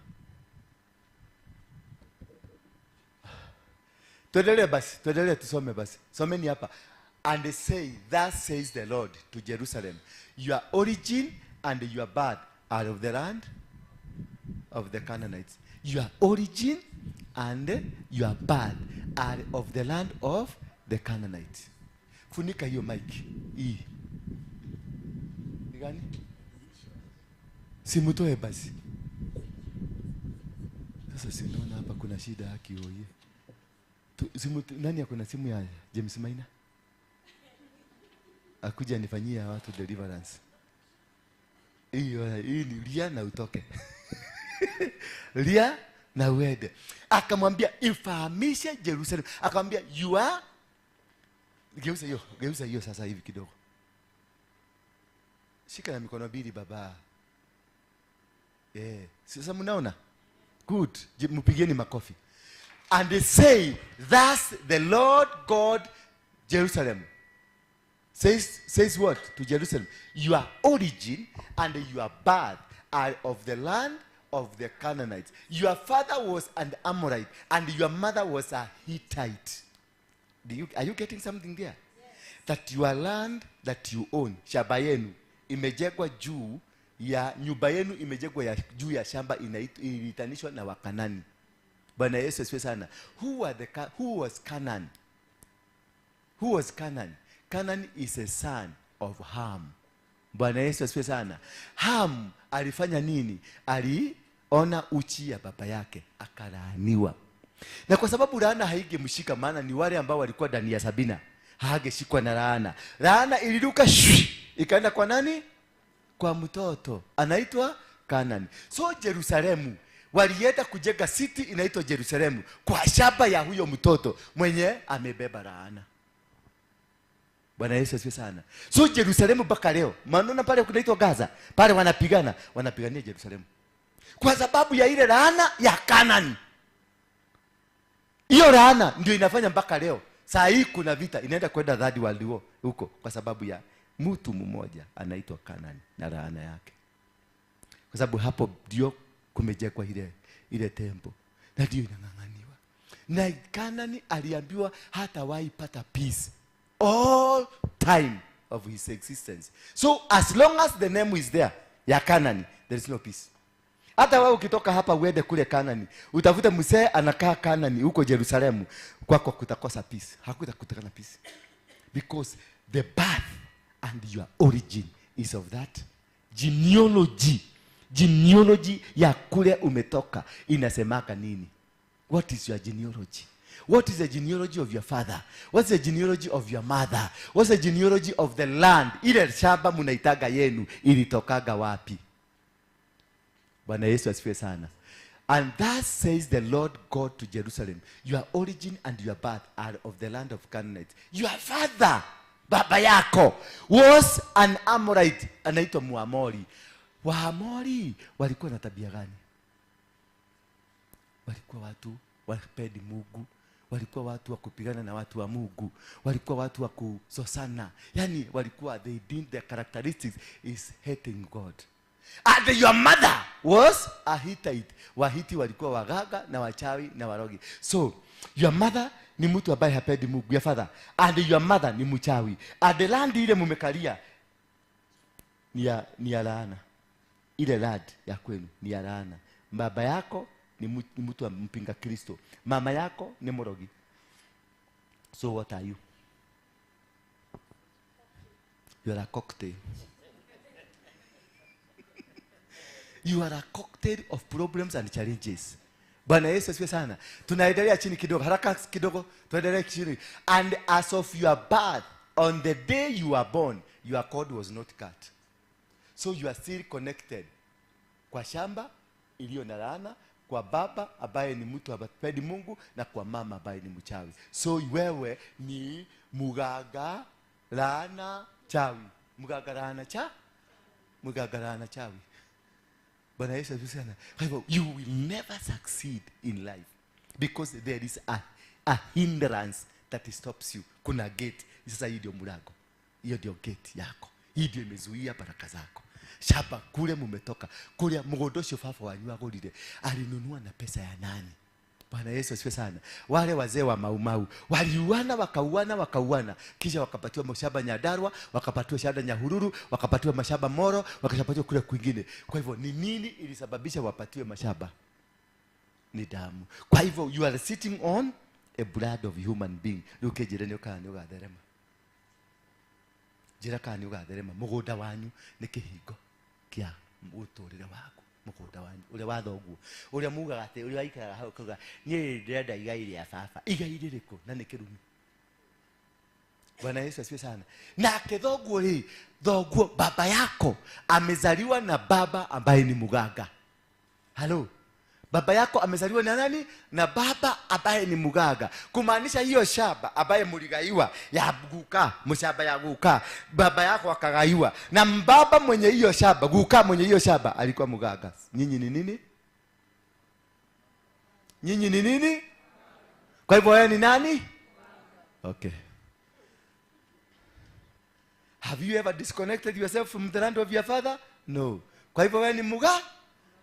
Speaker 2: Tuendelee tusome basi. Someni hapa. And they say, thus says the Lord to Jerusalem, your origin and your birth are of the land of the Canaanites. Your origin and your birth are of the land of the Canaanites. Funika hiyo mic hii. Ni gani? Simutoe basi. Sasa sinaona hapa kuna shida haki oye. Nani akona simu ya James Maina? Akuja nifanyia watu deliverance. Hii ni lia na utoke. Lia na uende. Akamwambia ifahamishe Jerusalem. Akamwambia you are, geuza hiyo sasa hivi kidogo. Shika na mikono mbili baba. Sasa mnaona? Good. Mpigieni makofi. And they say, thus the Lord God Jerusalem says what to Jerusalem? Your origin and your birth are of the land of the Canaanites. Your father was an Amorite and your mother was a Hittite. Are you getting something there? Yes. That your land that you own, shamba yenu imejengwa juu ya nyumba yenu, imejengwa ya juu ya shamba ilitanishwa na Wakanani. Bwana Yesu asifiwe sana. Who was Canaan? Who was Canaan? Canaan is a son of Ham. Bwana Yesu asifiwe sana. Ham alifanya nini? Aliona uchi ya baba yake, akalaaniwa. Na kwa sababu laana haigemshika, maana ni wale ambao walikuwa ndani ya Sabina, hageshikwa na laana. Laana iliruka ikaenda kwa nani? Kwa mtoto anaitwa Canaan. So Jerusalemu walienda kujenga city inaitwa Jerusalemu kwa shamba ya huyo mtoto mwenye amebeba laana. Bwana Yesu asifiwe sana. So Jerusalemu mpaka leo, maana pale kunaitwa Gaza, pale wanapigania Jerusalemu kwa sababu ya ile laana ya Canaan. Hiyo laana ndio inafanya mpaka leo. Saa hii kuna vita inaenda kwenda third world war huko kwa sababu ya mtu mmoja anaitwa Canaan na laana yake. Kwa sababu hapo ndio kumejengwa ile temple na ndio inang'ang'aniwa. Na Canaan aliambiwa hata waipata peace all time of his existence. So as long as the name is there ya Canaan, there is no peace. Hata wewe ukitoka hapa uende kule Canaan, utafute msee anakaa Canaan huko Jerusalemu, kwako kutakosa peace. Hakutakutakana peace. Because the birth and your origin is of that genealogy. Genealogy ya kule umetoka inasemaka nini? What is your genealogy? What is the genealogy of your father? What's the genealogy of your mother? What's the genealogy of the land? Ile shamba mnaitaga yenu ilitokaga wapi? Bwana Yesu asifiwe sana. And that says the Lord God to Jerusalem, your origin and your birth are of the land of Canaanites. Your father, baba yako, was an Amorite, anaitwa Muamori. Waamori walikuwa na tabia gani? Walikuwa watu wapendi Mungu, walikuwa watu wa kupigana na watu wa Mungu, walikuwa watu wa kusosana. Yani walikuwa, they didn't, their characteristics is hating God. And your mother was a Hittite. Wahiti walikuwa wagaga na wachawi na warogi. So your mother ni mtu ambaye hapendi Mungu, your father, and your mother ni mchawi. And the land ile mumekalia ni ya laana. Ile land ya kwenu ni ya laana. Baba yako ni mtu wa mpinga Kristo, mama yako ni mrogi. So what are you? You are a cocktail. You are a cocktail of problems and challenges. Bwana Yesu asifiwe sana. Tunaendelea chini kidogo, haraka kidogo, tuendelee chini. And as of your birth, on the day you were born, your cord was not cut. So you are still connected kwa shamba iliyo na laana, kwa baba ambaye ni mtu hapendi Mungu, na kwa mama ambaye ni mchawi. So wewe ni mugaga laana chawi. Mugaga laana chawi. Bwana Yesu asifiwe sana. You will never succeed in life because there is a hindrance that stops you. Kuna gate. Sasa hiyo ndio mlango. Hiyo ndio gate yako. Hiyo ndio imezuia baraka zako. Shamba kule mumetoka, kule mgodosho fafa wanyu agolile, alinunua na pesa ya nani? Bwana Yesu asifiwe sana. Wale wazee wa Maumau waliuana, wakauana, kisha wakapatiwa mashamba Nyandarua, wakapatiwa shamba Nyahururu, wakapatiwa mashamba Moro, wakapatiwa kule kwingine. Kwa hivyo ni nini ilisababisha wapatiwe mashamba? Ni damu. Kwa hivyo you are sitting on a blood of human being. Luke jirani ukani ugatherema. Jira kani ugatherema, mugoda wanyu ni kihingo kia muturire waku. Mugoda wanyu ule wathoguo ule mugaga ati ule waikaraga hau kuga nie ndenda igai ya baba, igai ririko na ni kirumi. Bwana Yesu asifiwe sana. Na kithoguo thoguo baba yako amezaliwa na baba ambaye ni muganga. Halo, baba yako amezaliwa na nani? Na baba ambaye ni muganga. Kumaanisha hiyo shamba ambaye muligaiwa ya guka, mshamba ya guka, baba yako akagaiwa na mbaba mwenye hiyo shamba, guka mwenye hiyo shamba alikuwa muganga. Nyinyi ni nini? Nyinyi ni nini? Kwa hivyo wewe ni nani? Okay. Have you ever disconnected yourself from the land of your father? No. Kwa hivyo wewe ni muganga.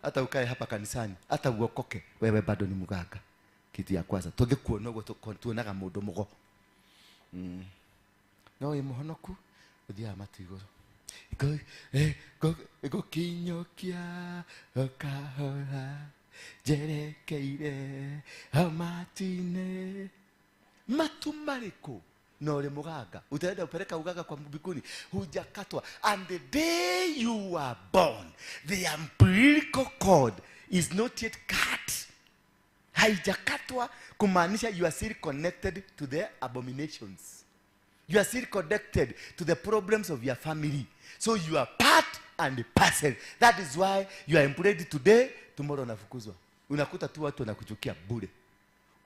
Speaker 2: Hata ukae hapa kanisani, hata uokoke, wewe bado ni muganga. Kitu ya kwanza tungekuona ugo tuonaga mundu mugo. No imuhonoku uthia matu iguru. Go kinyokia okahora jerekeire amatine matumariko. No le muganga utaenda upeleka uganga kwa mbinguni, hujakatwa. And the day you were born, the umbilical cord is not yet cut. Haijakatwa, kumaanisha you are still connected to the abominations. You are still connected to the problems of your family. So you are part and parcel. That is why you are employed today, tomorrow unafukuzwa. Unakuta tu watu wanakuchukia bure.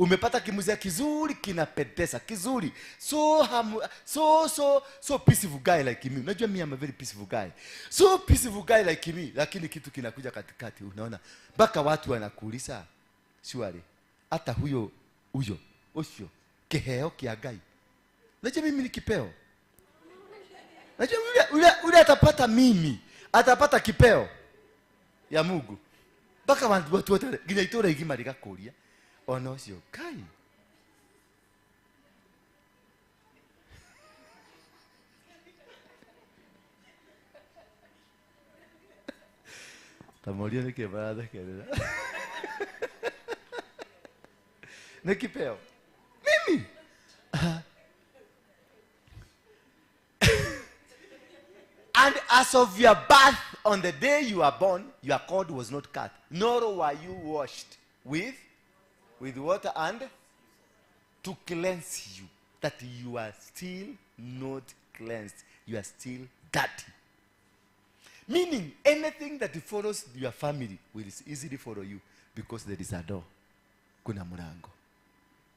Speaker 2: Umepata kimuzia kizuri, kinapendeza kizuri, so peaceful guy like me. Unajua mimi am a very peaceful guy, so peaceful guy like me, lakini kitu kinakuja katikati, unaona mpaka watu wanakuuliza shwari, hata huyo osho keheo kia gai. Unajua mimi ni kipeo. Unajua ule atapata mimi, atapata kipeo ya Mungu. Mpaka watu wote ginaitora igimari gakuria ono sio kai. Tamoria ni kebada kelele. Nekipeo. Mimi. And as of your birth, on the day you are born, your cord was not cut, nor were you washed with water and to cleanse you, that you are still not cleansed. You are still dirty. Meaning, anything that follows your family will easily follow you because there is a door. Kuna mulango.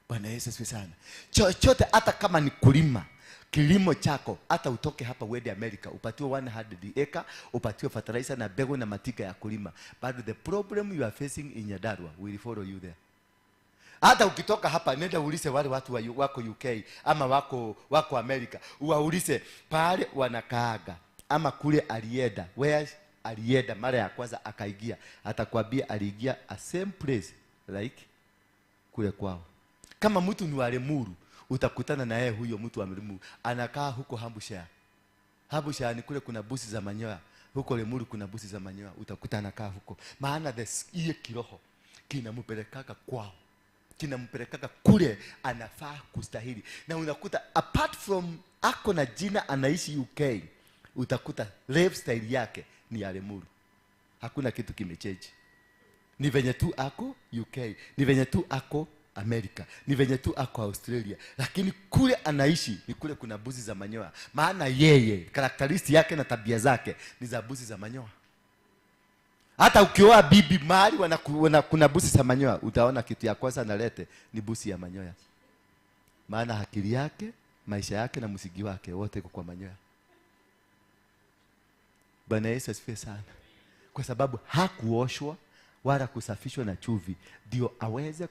Speaker 2: Bwana Yesu asifiwe sana. Chochote hata kama ni kulima, kilimo chako, hata utoke hapa uende America, upatiwe 100 acre, upatiwe fertilizer na mbegu na matika ya kulima, but the problem you are facing in Nyandarua will follow you there. Hata ukitoka hapa nenda ulize wale watu wako UK ama wako America, uwaulize pale wanakaaga ama kule alienda, where alienda mara ya kwanza akaingia, atakwambia aliingia a same place like kule kwao. Kama mtu ni wa Lemuru, utakutana na yeye huyo mtu wa Lemuru anakaa huko Hampshire. Hampshire ni kule kuna busi za manyoya, huko Lemuru kuna busi za manyoya, utakuta anakaa huko. Maana iye kiroho kinampelekaka kwao, kinampelekaka kule anafaa kustahili. Na unakuta apart from ako na jina anaishi UK, utakuta lifestyle yake ni ya Lemuru. hakuna kitu kimechange. Ni venye tu ako UK, ni venye tu ako Amerika, ni venye tu ako Australia, lakini kule anaishi ni kule kuna buzi za manyoya. Maana yeye karakteristi yake na tabia zake ni za buzi za manyoya. Hata ukioa bibi mahali kuna buzi za manyoya, utaona kitu ya kwanza analete ni buzi ya manyoya. Maana akili yake, maisha yake na msingi wake wote uko kwa manyoya. Bwana Yesu asifiwe sana. Kwa sababu hakuoshwa wala kusafishwa na chumvi ndio aweze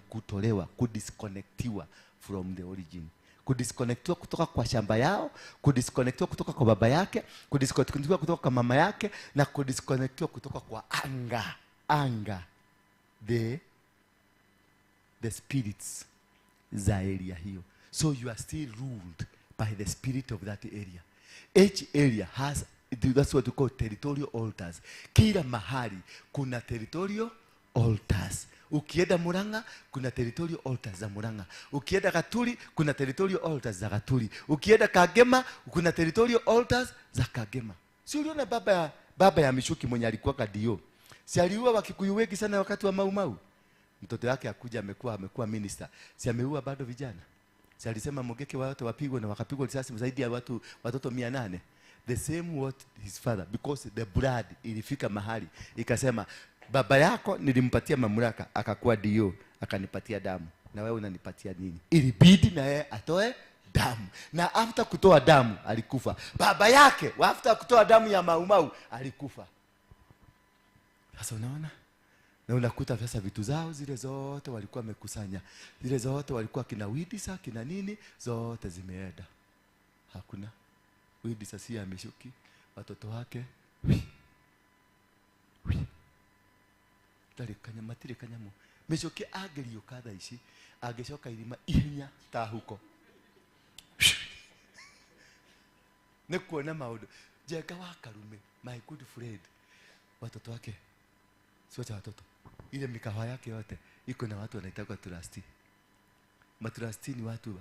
Speaker 2: kutolewa, kudisconnectiwa from the origin. Kudisconnectiwa kutoka kwa shamba yao, kudisconnectiwa kutoka kwa baba yake, kudisconnectiwa kutoka kwa mama yake, na kudisconnectiwa kutoka kwa anga the spirits za area hiyo. So you are still ruled by the spirit of that area. Each area has, that's what we call territorial altars. Kila mahali kuna territorial altars. Ukienda Murang'a kuna territorial altars za Murang'a. Ukienda Gaturi kuna territorial altars za Gaturi. Ukienda Kagema kuna territorial altars za Kagema. Si uliona baba ya Mishuki mwenye alikuwa kadio? Si aliua Wakikuyu wengi sana wakati wa Mau Mau? Mtoto wake akuja amekuwa minister. Si ameua bado vijana? Si alisema Mogeke watu wapigwe na wakapigwa risasi zaidi ya watoto 800. The same what his father, because the blood ilifika mahali ikasema baba yako nilimpatia mamlaka akakuwa dio akanipatia damu, na wewe unanipatia nini? Ilibidi na yeye atoe damu, na after kutoa damu alikufa. Baba yake after kutoa damu ya Mau Mau alikufa. Sasa unaona, na unakuta sasa vitu zao zile zote walikuwa wamekusanya, zile zote walikuwa kina Widisa kina nini, zote zimeenda. Hakuna Widisa, si ya Mishuki, watoto wake matire kanyamu. Mishuki agerio kadha ici ageshoka irima ihenya ta huko. Nikuona maundu Jega wa Karume, my good friend, watoto wake sio watoto, ile mikahawa yake yote iko na watu wanaitwa trustee. Matrustee ni watu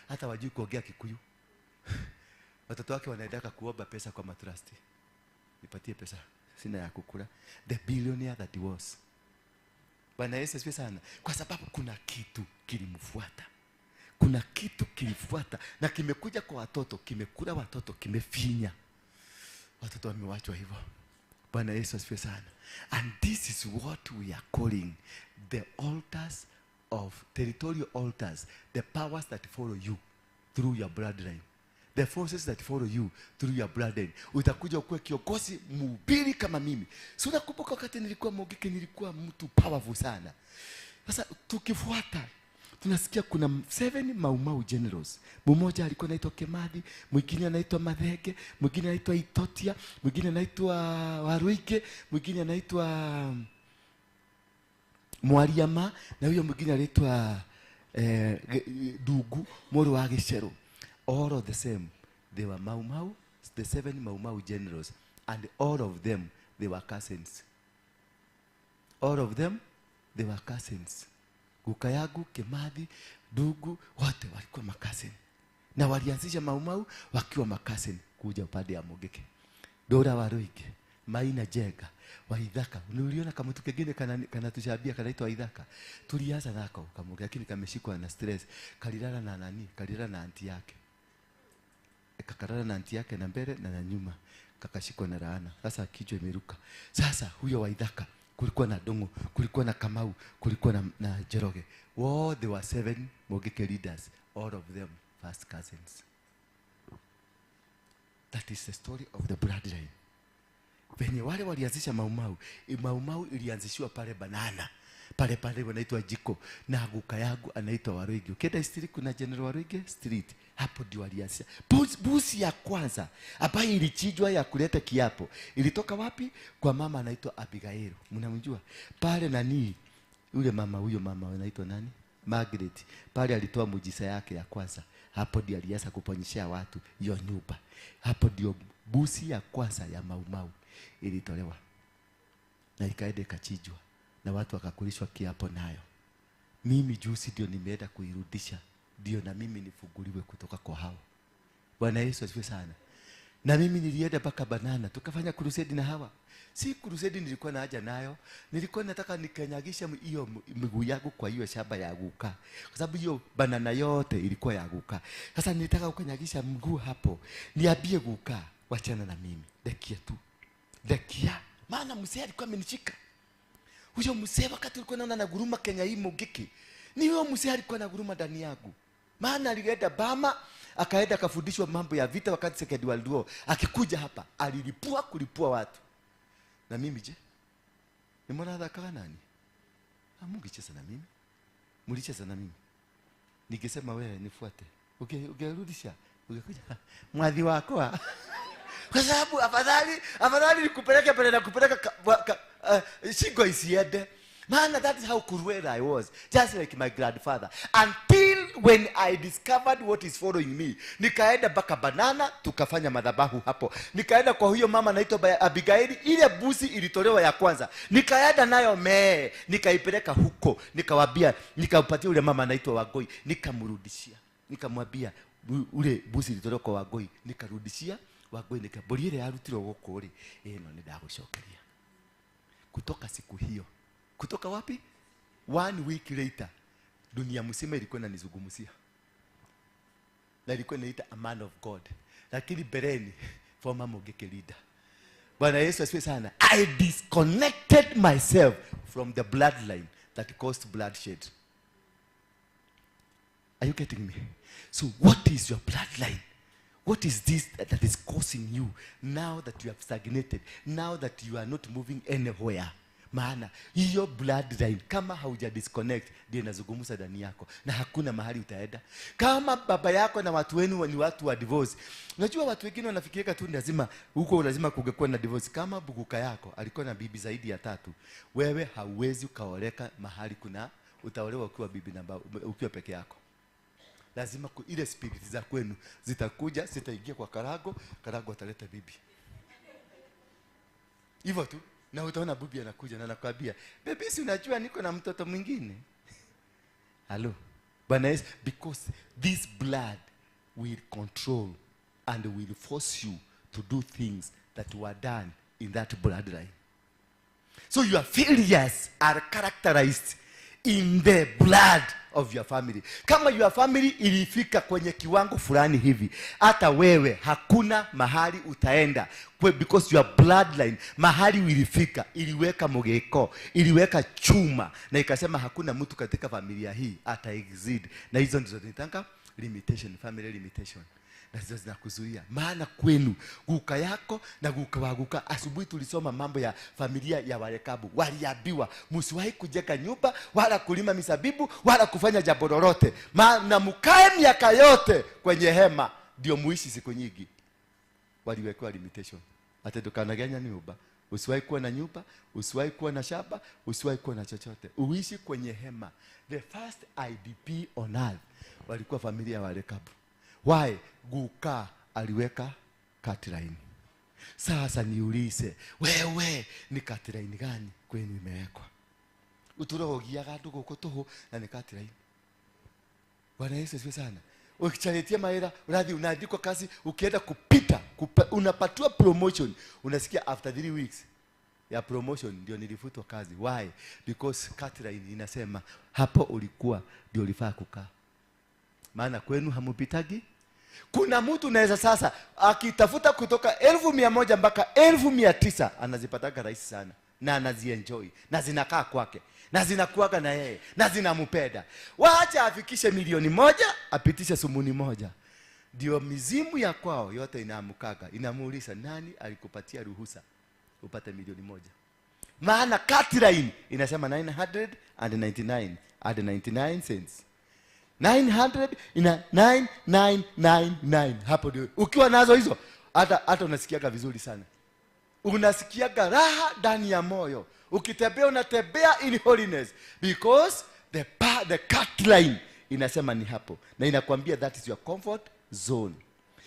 Speaker 2: hata wajui kuongea Kikuyu. Watoto wake wanaendaka kuomba pesa kwa matrustee. Nipatie pesa, sina ya kukula. The billionaire that he was. Bwana Yesu asifiwe sana. Kwa sababu kuna kitu kilimfuata. Kuna kitu kilifuata na kimekuja kwa watoto, kimekula watoto, kimefinya watoto, wamewachwa hivyo. Bwana Yesu asifiwe sana. And this is what we are calling the altars of territorial altars, the powers that follow you through your bloodline, the forces that follow you through your bloodline. Utakuja ukuwe kiongozi mhubiri kama mimi. Si unakumbuka wakati nilikuwa Mogeke, nilikuwa mtu powerful sana. Sasa tukifuata tunasikia kuna 7 Mau Mau generals. Mmoja alikuwa anaitwa Kemadi, mwingine anaitwa Mathenge, mwingine anaitwa Itotia, mwingine anaitwa Waruike, mwingine anaitwa Mwariama, na huyo mwingine anaitwa Dugu Moro wa Gicero. All of the same, they were Mau Mau, the 7 Mau Mau generals, and all of them they were cousins. All of them they were cousins. Gukayagu, Kemadi, Dugu, wote walikuwa makasini. Na walianzisha Mau Mau wakiwa makasini kuja upande ya Mogeke. Dora Waruike, Maina Jega, Waithaka. Uliona kama mtu kingine kana tushabia kanaitwa Waithaka. Tulianza nako Kamoge, lakini kameshikwa na stress. Kalilala na nani? Kalilala na anti yake. Kakarara na anti yake na mbele na nyuma. Kakashikwa na laana. Sasa kichwa imeruka. Sasa huyo Waithaka, kulikuwa na Dongo, kulikuwa na Kamau, kulikuwa na Jeroge. All they were 7 Mogeke leaders, all of them first cousins. That is the story of the bloodline. Venye wale walianzisha Mau Mau, Mau Mau ilianzishwa pale Banana. Pale wanaitwa Jiko, na Gukayagu anaitwa Waruige. Ukienda street kuna General Waruige street, hapo ndio walianzisha. Busi ya kwanza ambayo ilichinjwa ya kuleta kiapo ilitoka wapi? Kwa mama anaitwa Abigail. Mnamjua? Pale nani? Yule mama, huyo mama anaitwa nani? Margaret. Pale alitoa mujisa yake ya kwanza. Hapo ndio alianza kuponyeshia watu hiyo nyumba. Hapo ndio busi ya kwanza ya Mau Mau ilitolewa. Na ikaenda ikachinjwa na watu wakakulishwa kiapo nayo. Mimi juzi ndio nimeenda kuirudisha, ndio na mimi nifunguliwe kutoka kwa hao. Bwana Yesu asifiwe sana. Na mimi nilienda mpaka Banana tukafanya crusade na hawa. Si crusade nilikuwa na haja nayo, nilikuwa nataka nikanyagisha hiyo miguu yangu kwa hiyo shamba ya guka, kwa sababu hiyo banana yote ilikuwa ya guka. Sasa nilitaka kukanyagisha mguu hapo, niambie guka wachana na mimi, dakia tu, dakia. Maana mzee alikuwa amenishika. Huyo mzee wakati ulikuwa naona na guruma Kenya hii Mogiki, ni huyo mzee alikuwa na guruma ndani yangu. Maana alienda Bama, akaenda akafundishwa mambo ya vita wakati Second World War. Akikuja hapa alilipua kulipua watu. Na mimi je? Ni mwana dhaka nani? Mungicheza na mimi. Mulicheza na mimi. Nikisema wewe nifuate. Ungerudisha. Ungekuja. Mwadhi wako. Kwa sababu afadhali nikupeleke pale na kupeleka shingo isiende. Man, that is how cruel I was, just like my grandfather. Until when I discovered what is following me. Nikaenda mpaka Banana, tukafanya madhabahu hapo. Nikaenda kwa huyo mama anaitwa Abigaili, ile busi ilitolewa ya kwanza. Nikaenda nayo nikaipeleka huko. Nikawaambia, nikampatia ule mama anaitwa Wagoi, nikamrudishia. Nikamwambia ule busi ilitolewa kwa Wagoi, nikarudishia Wagoi, nikabori ile arutiro goko ri. No nidagushokeria. Kutoka siku hiyo. Kutoka wapi? 1 week later, dunia mzima ilikuwa inanizungumzia. Na ilikuwa inaita a man of God. Lakini bereni former Mogeke leader. Bwana Yesu asifiwe sana. I disconnected myself from the bloodline that caused bloodshed. Are you getting me? So what is your bloodline? What is this that is causing you now that you have stagnated, now that you are not moving anywhere? Maana hiyo bloodline kama hauja disconnect ndio inazungumza ndani yako na hakuna mahali utaenda. Kama baba yako na watu wenu ni watu wa divorce, unajua watu wengine wanafikiria tu lazima huko lazima kungekuwa na divorce. Kama buguka yako alikuwa na bibi zaidi ya 3, wewe hauwezi ukaoleka mahali kuna utaolewa ukiwa bibi namba ukiwa peke yako. Lazima ile spirit za kwenu zitakuja, zitaingia kwa Karago ataleta bibi. Hivyo tu. Na utaona bibi anakuja na anakuambia, "Baby, si unajua niko na mtoto mwingine?" Hello. Bwana Yesu, because this blood will control and will force you to do things that were done in that bloodline. So your failures are characterized in the blood of your family. Kama your family ilifika kwenye kiwango fulani hivi, hata wewe hakuna mahali utaenda, because your bloodline mahali ilifika, iliweka mogeko, iliweka chuma na ikasema hakuna mtu katika familia hii ata exceed. Na hizo ndizo tunataka limitation, family limitation. Na hizo zinakuzuia. Maana kwenu guka yako na guka waguka, asubuhi tulisoma mambo ya familia ya Warekabu. Waliambiwa msiwahi kujenga nyumba wala kulima misabibu wala kufanya jambo lolote, maana mkae miaka yote kwenye hema ndio muishi siku nyingi. Waliwekwa limitation. Hata tukanaganya nyumba, usiwahi kuwa na nyumba, usiwahi kuwa na shamba, usiwahi kuwa na chochote, uishi kwenye hema. The first IDP on earth walikuwa familia ya Warekabu. Why? Guka aliweka cutline. Sasa niulize, wewe ni cutline gani kwenu imewekwa? Uturogia gadu goko toho na ni cutline. Bwana Yesu asifiwe sana. Ukichaletia mahera, unaandikwa kazi, ukienda kupita, unapatiwa promotion, unasikia after 3 weeks ya promotion ndio nilifutwa kazi. Why? Because cutline inasema hapo ulikuwa ndio ulifaa kukaa. Maana kwenu hamupitagi. Kuna mtu naweza sasa akitafuta kutoka 1100 mpaka 1900 anazipataga rahisi sana na anazienjoy na zinakaa kwake na zinakuaga na yeye na zinampenda. Waacha afikishe 1,000,000 apitishe sumuni moja, ndio mizimu ya kwao yote inaamukaga, inamuuliza nani alikupatia ruhusa upate 1,000,000? Maana cutline inasema 999 cents. 900 ina 9999. Hapo ndio ukiwa nazo hizo hata unasikiaga vizuri sana. Unasikiaga raha ndani ya moyo. Ukitembea unatembea in holiness, because the cutline inasema ni hapo na inakwambia that is your comfort zone.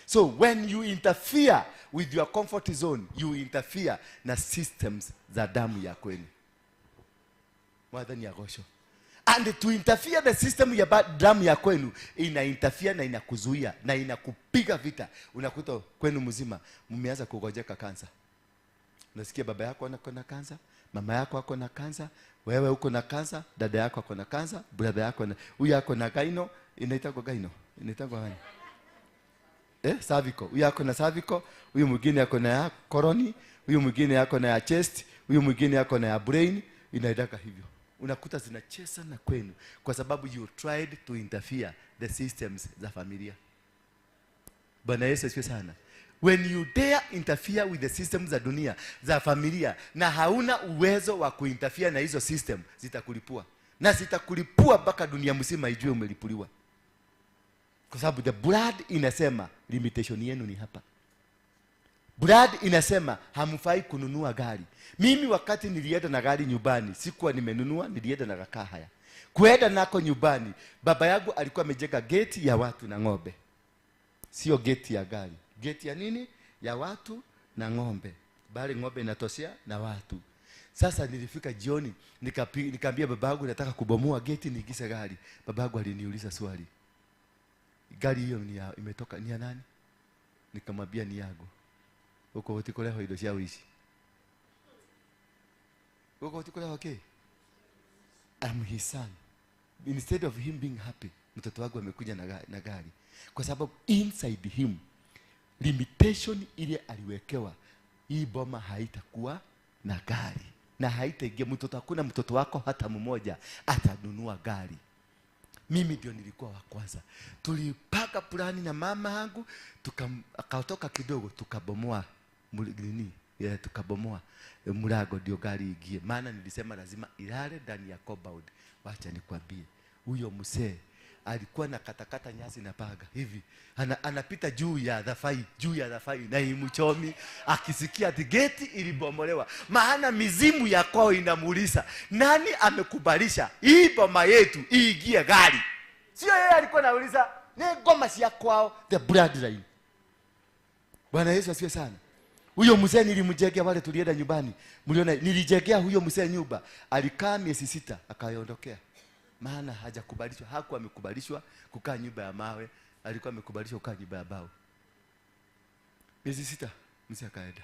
Speaker 2: So when you interfere with your comfort zone, you interfere na systems za damu ya kwenu. Mwadhani ya gosho. And to interfere the system ya damu ya kwenu, ina interfere na inakuzuia na inakupiga vita. Unakuta kwenu mzima mmeanza kugojeka kansa. Unasikia baba yako ana kansa, mama yako ako na kansa, wewe uko na kansa, dada yako ako na kansa, brother yako na huyu ako na gaino, inaitwa gaino. Inaitwa gani? Cervical. Huyu ako na cervical, huyu mwingine ako na ya colon, huyu mwingine ako na ya chest, huyu mwingine ako na ya brain, inaidaka hivyo. Unakuta zinacheza na kwenu kwa sababu you tried to interfere the systems za familia. Bwana Yesu asifiwe sana. When you dare interfere with the systems za dunia za familia na hauna uwezo wa kuinterfere na hizo system, zitakulipua. Na zitakulipua mpaka dunia mzima ijue umelipuliwa. Kwa sababu the blood inasema limitation yenu ni hapa. Blood inasema hamfai kununua gari. Mimi wakati nilienda na gari nyumbani, sikuwa nimenunua, nilienda na rakaa haya. Kuenda nako nyumbani, baba yangu alikuwa amejenga gate ya watu na ng'ombe. Sio gate ya gari. Gate ya nini? Ya watu na ng'ombe. Bali ng'ombe inatoshea na watu. Sasa nilifika jioni, nikaambia baba yangu nataka kubomoa gate niingize gari. Baba yangu aliniuliza swali. Gari hiyo imetoka ni ya nani? Nikamwambia ni yangu. Uko utikoleho ido cia wici. Uko utikoleho okay? I'm his son. Instead of him being happy, mtoto wangu amekuja na gari. Kwa sababu inside him limitation ile aliwekewa, hii boma haitakuwa na gari. Na haitaingia mtoto, hakuna mtoto wako hata mmoja atanunua gari. Mimi ndio nilikuwa wa kwanza. Tulipaka plani na mama yangu, akatoka kidogo tukabomoa tukabomoa mlango ndio gari ingie. Maana nilisema lazima ilale ndani ya compound. Wacha nikwambie, huyo mzee alikuwa na katakata nyasi na paga hivi. Anapita juu ya dhafai na imchomi akisikia ati geti ilibomolewa. Maana mizimu ya kwao inamuuliza, nani amekubalisha hii boma yetu iingie gari? Sio yeye alikuwa anauliza, ni ngoma ya kwao, the bloodline. Bwana Yesu asifiwe sana. Huyo mzee nilimjengea, wale tulienda nyumbani, mliona nilijengea huyo mzee nyumba. Alikaa miezi 6 akaondokea. Maana hajakubalishwa, hakuwa amekubalishwa kukaa nyumba ya mawe, alikuwa amekubalishwa kukaa nyumba ya bao. Miezi 6 mzee akaenda.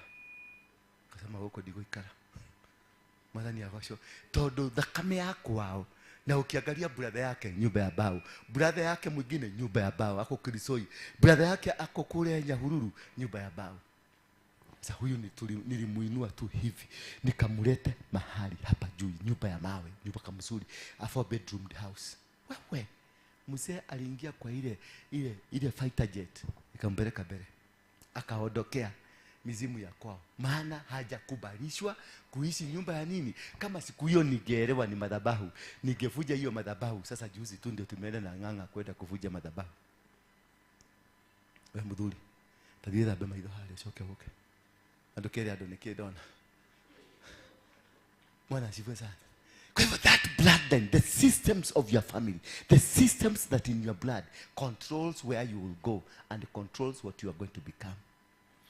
Speaker 2: Akasema huko ndiko ikara. Maana ni avasho todo thakame yako wao. Na ukiangalia brother yake nyumba ya bao, brother yake mwingine nyumba ya bao, ako Kirisoi, brother yake ako kule Nyahururu nyumba ya bao. Sasa huyu nilimuinua tu hivi, nikamlete mahali hapa juu, nyumba ya mawe, nyumba kamzuri, a 4 bedroom house. Wewe mzee aliingia kwa ile fighter jet, nikampeleka mbele, akaondokea mizimu ya kwao. Maana hajakubalishwa kuishi nyumba ya nini? Kama siku hiyo ningeelewa ni madhabahu, ningevuja hiyo madhabahu. Sasa juzi tu ndio tumeenda na ng'anga kwenda kuvuja madhabahu. Wewe mdhuri, tabia bema hizo hali shoke woke. Andokele adoneke dona. Mwana asifiwe sana. Kwa hivyo that bloodline, the systems of your family, the systems that in your blood controls where you will go and controls what you are going to become.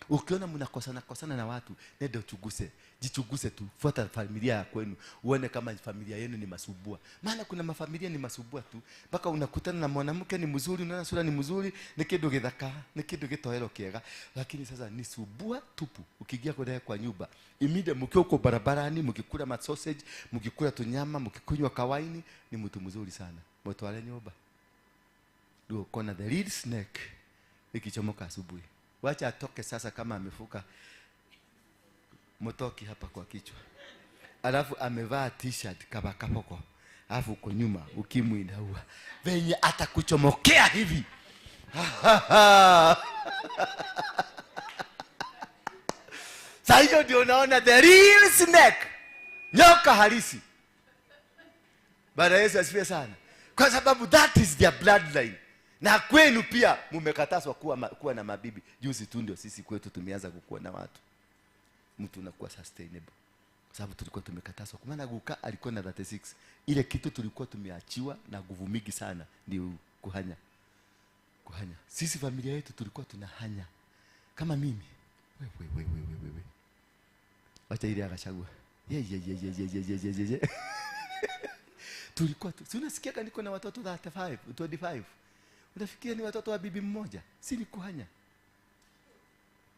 Speaker 2: Ukiona mnakosana na watu, nenda uchuguse, jichuguse tu, fuata familia ya kwenu, uone kama familia yenu ni masubua. Maana kuna mafamilia ni masubua tu, mpaka unakutana na mwanamke ni mzuri, unaona sura ni mzuri, ni kitu githaka, ni kitu gitoero kiega, lakini sasa ni subua tupu. Ukiingia kwa nyumba, imide mkiwa uko barabarani, mkikula masausage, mkikula tunyama, mkikunywa kawaini, ni mtu mzuri sana. Mtwale nyumba. Ndio kona the real snake ikichomoka asubuhi. Wacha atoke sasa kama amefuka motoki hapa kwa kichwa. Alafu amevaa t-shirt kabakapoko. Alafu uko nyuma ukimwi inaua. Venye atakuchomokea hivi. Sasa hiyo ndio unaona the real snake. Nyoka halisi. Bwana Yesu asifiwe sana. Kwa sababu that is their bloodline. Na kwenu pia mmekatazwa kuwa na mabibi. Juzi tu ndio sisi kwetu tumeanza kukua na watu. Mtu unakuwa sustainable. Kwa sababu tulikuwa tumekatazwa. Kwa maana Guka alikuwa na 36. Ile kitu tulikuwa tumeachiwa na nguvu mingi sana ndio kuhanya. Sisi familia yetu tulikuwa tunahanya. Kama mimi. Wewe. Wacha ile akachagua. tulikuwa tu. Si unasikia kaniko na watoto 35, 25. Unafikiria ni watoto wa bibi mmoja? Si ni kuhanya.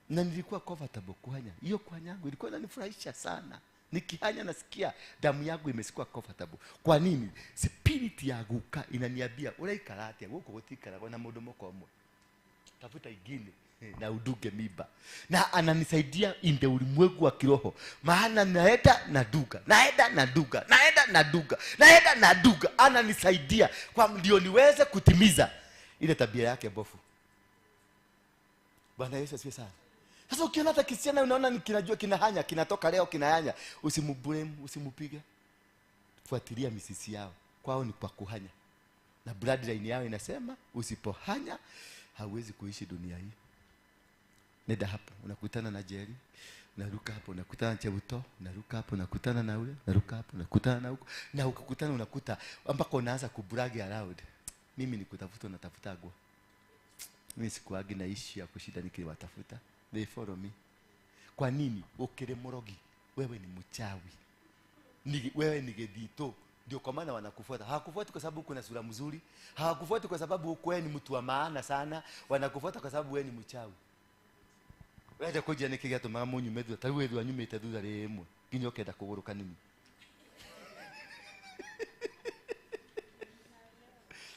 Speaker 2: Na nilikuwa comfortable kuhanya. Hiyo kuhanya yangu ilikuwa inanifurahisha sana. Nikihanya nasikia damu yangu imesikuwa comfortable. Kwa nini? Spirit ya guka inaniambia uraikara atia guko gutikara na mundu mokomwe. Tafuta ingine na uduge miba. Na ananisaidia inde ulimwengu wa kiroho. Maana naenda na duga. Ananisaidia kwa ndio niweze kutimiza ile tabia yake bofu. Bwana Yesu asifiwe sana. Sasa ukiona hata kisichana unaona ni kinajua kinahanya, kinatoka leo kinahanya, usimublame, usimupige. Fuatilia misisi yao. Kwao ni kwa kuhanya. Na bloodline yao inasema usipohanya hauwezi kuishi dunia hii. Nenda hapo, unakutana na Jerry, unaruka hapo, unakutana na Chebuto, unaruka hapo, unakutana na ule, unaruka hapo, unakutana na huko. Na ukikutana unakuta ambako unaanza kubrag around. Mimi nikutafuta natafuta agwa. Mimi sikuagi na ishi ya kushida nikiwatafuta. They follow me. Kwa nini? Ukire morogi, wewe ni mchawi. Wewe ni gedito. Ndio kwa maana wanakufuata. Hawakufuati kwa sababu uko na sura mzuri. Hawakufuati kwa sababu uko wewe ni mtu wa maana sana. Wanakufuata kwa sababu wewe ni mchawi. Wewe koja nikigato mama munyu medhu tawe dwa nyume itadudha remwe. Kinyoke da kuguruka nini?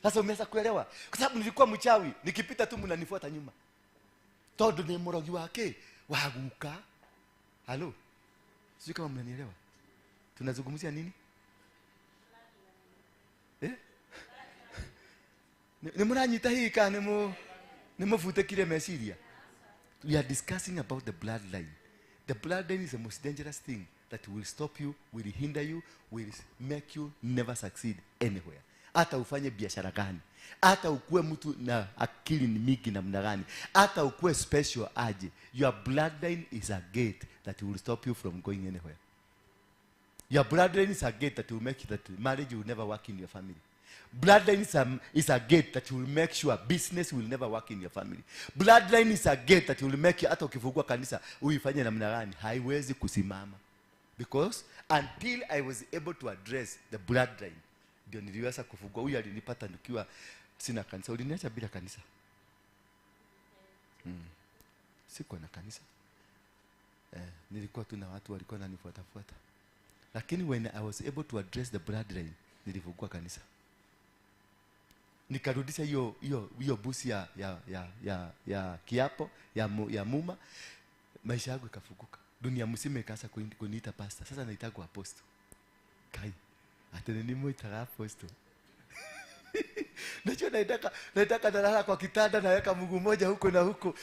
Speaker 2: Sasa umeweza kuelewa? Kwa sababu nilikuwa mchawi, nikipita tu mnanifuata nyuma. Todo ni morogi wake waguka. Halo? Sio kama mnanielewa. Tunazungumzia nini? Ni mnanyita hii kana nimufute kile mesiria. We are discussing about the bloodline. The bloodline is the most dangerous thing that will stop you, will hinder you, will make you never succeed anywhere. Hata ufanye biashara gani, hata ukue mtu na akili ni mingi namna gani, hata ukue special aje, your bloodline is a gate that will stop you from going anywhere. Your bloodline is a gate that will make that marriage will never work in your family. Bloodline is a gate that will make sure business will never work in your family. Bloodline is a gate that will make you, hata ukifungua kanisa uifanye namna gani, haiwezi kusimama. Because until I was able to address the bloodline, ndio niliweza kufungua. Huyu alinipata nikiwa sina kanisa. Uliniacha bila kanisa. Sikuwa na kanisa. Nilikuwa tu na watu walikuwa wananifuata. Lakini when I was able to address the bloodline, nilifungua kanisa. Nikarudisha hiyo busi ya kiapo ya muma, maisha yangu ikafunguka. Dunia mzima ikaanza kuniita pastor. Sasa naitwa apostle. Kai. Atene muita apostle. Najua naitaka nalala kwa kitanda naweka mguu mmoja huko na huko,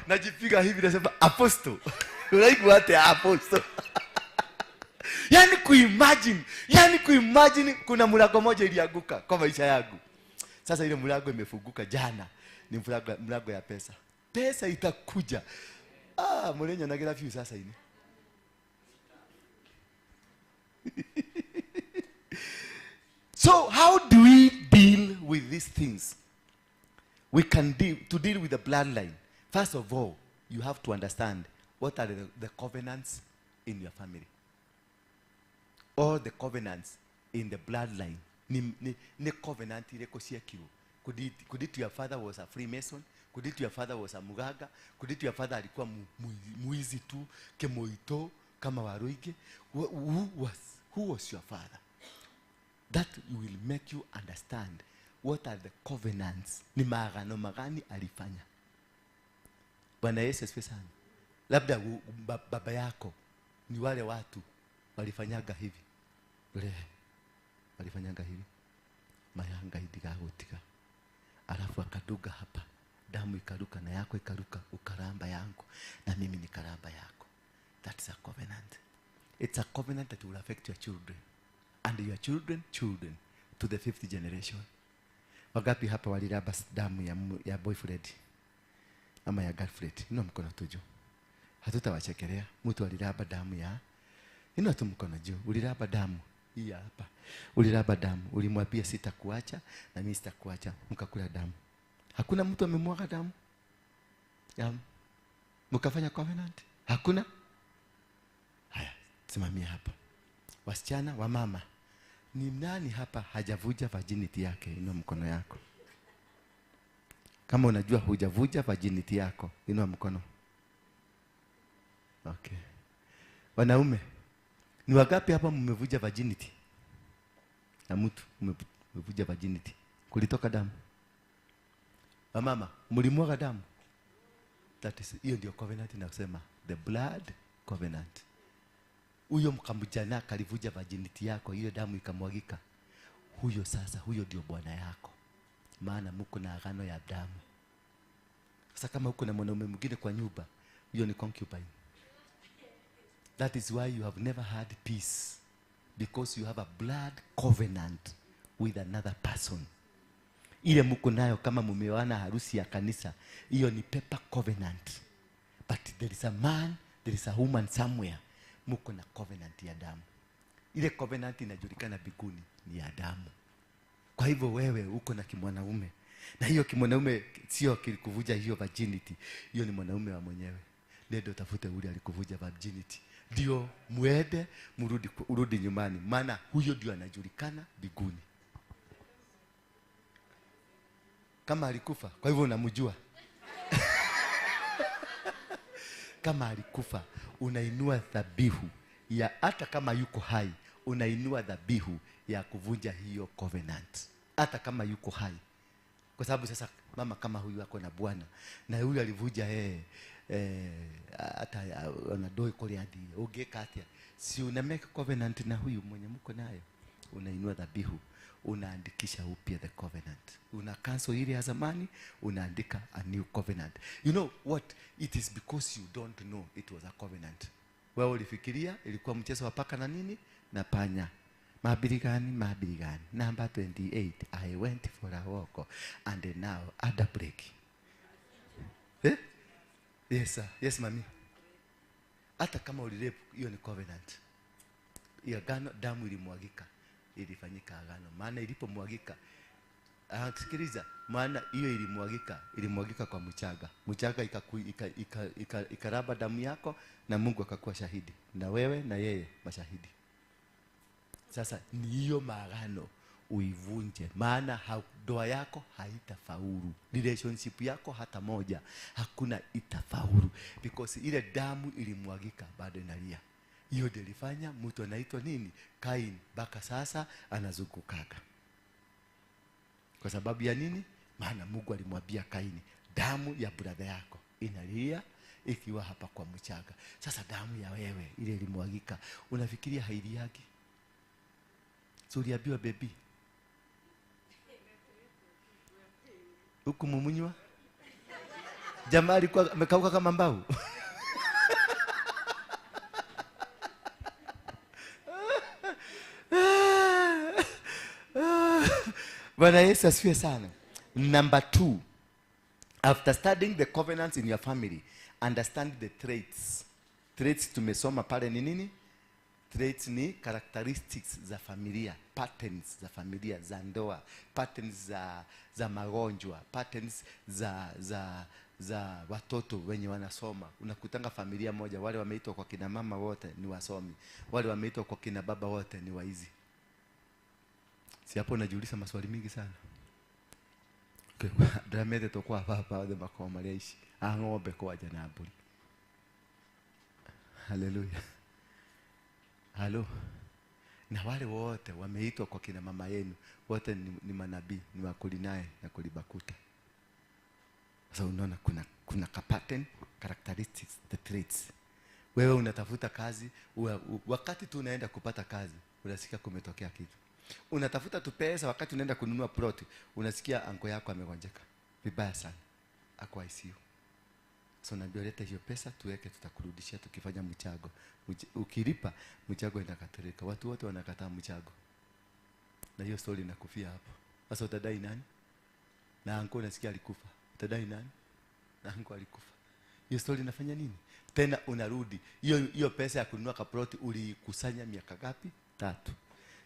Speaker 2: najipiga hivi nasema apostle. Unaikuwa ate apostle. Yani kuimagine kuna mlango moja ilianguka kwa maisha yangu. Sasa ile mlango imefunguka jana. Ni mlango ya pesa. Pesa itakuja. Mwenye nagira view sasa hivi. So how do we deal with these things? We can deal with the bloodline. First of all, you have to understand what are the covenants in your family. All the covenants in the bloodline. Ni covenant ile kosiakiwo. Could it your father was a Freemason? Could it your father was a Mugaga? Could it your father alikuwa muizi tu, kemoito, kama waruige? Who was your father? That will make you understand what are the covenants. Ni maagano magani alifanya. Bwana Yesu asifiwe sana. Labda baba yako ni wale watu walifanyaga hivi. Walifanyaga hivi. Mayanga idigagotika. Alafu akaduga hapa. Damu ikaruka na yako ikaruka, ukaramba yangu na mimi nikaramba yako. That's a covenant. It's a covenant that will affect your children. And your children to the 5th generation. Wagapi hapa waliraba damu ya boyfriend ama ya girlfriend? Ino mkono tuju. Hatutawachekelea. Mtu aliraba damu ya ino tu mkono juu. Uliraba damu hii hapa. Uliraba damu. Ulimwambia sitakuacha na mimi sitakuacha. Mkakula damu. Hakuna mtu amemwaga damu. Mkafanya covenant? Hakuna? Haya, simamia hapa. Wasichana wa mama, Ni nani hapa hajavuja virginity yake? Inua mkono yako. Kama unajua hujavuja virginity yako, inua mkono. Okay. Wanaume, ni wangapi hapa mmevuja virginity? Na mtu mmevuja virginity. Kulitoka damu. Mama, mlimwaga damu. That is, hiyo ndio covenant inasema, the blood covenant. Huyo mkamjana kalivuja virginity yako, hiyo damu ikamwagika. Huyo sasa, huyo ndio bwana yako. Maana mko na agano ya damu. Sasa kama uko na mwanaume mwingine kwa nyumba, hiyo ni concubine. That is why you have never had peace, because you have a blood covenant with another person. Ile mko nayo kama mumeoana harusi ya kanisa, hiyo ni paper covenant. But there is a man, there is a woman somewhere, mko na covenant ya damu. Ile covenant inajulikana mbinguni, ni ya damu. Kwa hivyo wewe uko na kimwanaume, na hiyo kimwanaume sio kilikuvuja hiyo virginity, hiyo ni mwanaume wa mwenyewe. Ndio tafute ule alikuvuja virginity, ndio muende urudi nyumbani, maana huyo ndio anajulikana mbinguni. Kama alikufa, kwa hivyo unamjua. Kama alikufa, unainua dhabihu ya, hata kama yuko hai, unainua dhabihu ya kuvunja hiyo covenant, hata kama yuko hai. Kwa sababu sasa mama kama huyu wako na bwana, na yule alivuja hata anadoi kule hadi ugekatia, si una make covenant na huyu mwenye mko naye, unainua dhabihu, unaandikisha upya the covenant, una cancel ile ya zamani, unaandika a new covenant. You know what, it is because you don't know it was a covenant. Wewe ulifikiria ilikuwa mchezo wa paka na nini na panya. Mabirigani. Number 28, I went for a walk and now at a break. Yes sir, yes mami. Hata kama ulirepu, hiyo ni covenant. Hiyo agano, damu ilimwagika, ilifanyika agano. Maana ilipomwagika, sikiliza, maana hiyo ilimwagika kwa mchaga. Mchaga ikaraba damu yako, na Mungu akakuwa shahidi, na wewe na yeye mashahidi. Sasa ni hiyo maagano uivunje, maana ndoa yako haitafaulu, relationship yako hata moja hakuna itafaulu, because ile damu ilimwagika bado inalia. Hiyo ndio ilifanya mtu anaitwa nini, Kain, mpaka sasa anazungukaga. Kwa sababu ya nini? Maana Mungu alimwambia Kaini, damu ya brother yako inalia ikiwa hapa kwa mchaga. Sasa damu ya wewe ile ilimwagika, unafikiria hailiagi? Uliambiwa baby huku mumunywa, jamaa alikuwa amekauka kama mbao. Bwana Yesu asifiwe sana. Number 2, after studying the covenants in your family, understand the traits. Traits tumesoma pale ni nini? Traits ni characteristics za familia, patterns za familia, za ndoa, patterns za magonjwa, patterns za watoto wenye wanasoma. Unakutanga familia moja, wale wameitwa kwa kina mama wote ni wasomi, wale wameitwa kwa kina baba wote ni waizi. Si hapo unajiuliza maswali mingi sana. Okay, dramete tokwa hapa wale makoma leishi. Ng'ombe kwa jana abuli. Hallelujah. Halo. Na wale wote wameitwa kwa kina mama yenu, wote ni manabii, ni wakuli naye na kulibakuta. Sasa unaona kuna pattern, characteristics, the traits. Wewe unatafuta kazi, wakati tu unaenda kupata kazi, unasikia kumetokea kitu. Unatafuta tu pesa, wakati unaenda kununua plot, unasikia anko yako amegonjeka vibaya sana, ako ICU. So naambia leta hiyo pesa tuweke, tutakurudishia tukifanya mchago. Ukilipa mchago inakatirika. Watu wote wanakataa mchago, na hiyo story inakufia hapo. Sasa utadai nani? Na anko unasikia alikufa, utadai nani? Na anko alikufa. Hiyo story inafanya nini? Tena unarudi hiyo pesa ya kununua kaploti ulikusanya miaka ngapi? 3.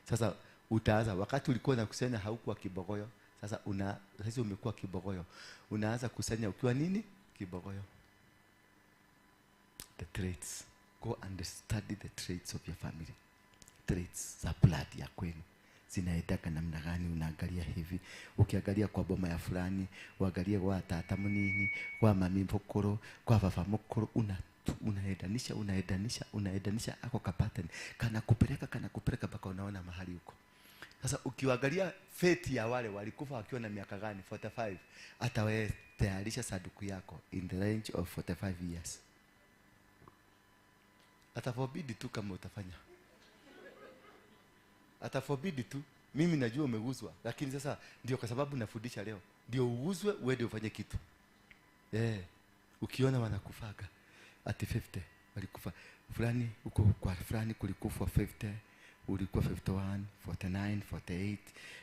Speaker 2: Sasa utaanza, wakati ulikuwa unakusanya haukuwa kibogoyo. Sasa sasa umekuwa kibogoyo, unaanza kusanya ukiwa nini? Kibogoyo. The traits. Go and study the traits of your family. Traits za blood ya kwenu. zinaendaka namna gani. Unaangalia hivi, ukiangalia kwa boma ya fulani, uangalie kwa tata mnini, kwa mami mkoro, kwa baba mkoro, unaendanisha ako ka pattern kana kupeleka mpaka unaona mahali huko. Sasa ukiangalia fate ya wale walikufa wakiwa na miaka gani, 45, hata wewe tayarisha saduku yako in the range of 45 years. Atafobidi tu kama utafanya. Atafobidi tu. Mimi najua umeguzwa, lakini sasa ndio kwa sababu nafundisha leo. Ndio uguzwe uende ufanye kitu. Ukiona wanakufaga ati 50 walikufa. Fulani uko kwa fulani kulikufa 50, ulikuwa 51, 49, 48,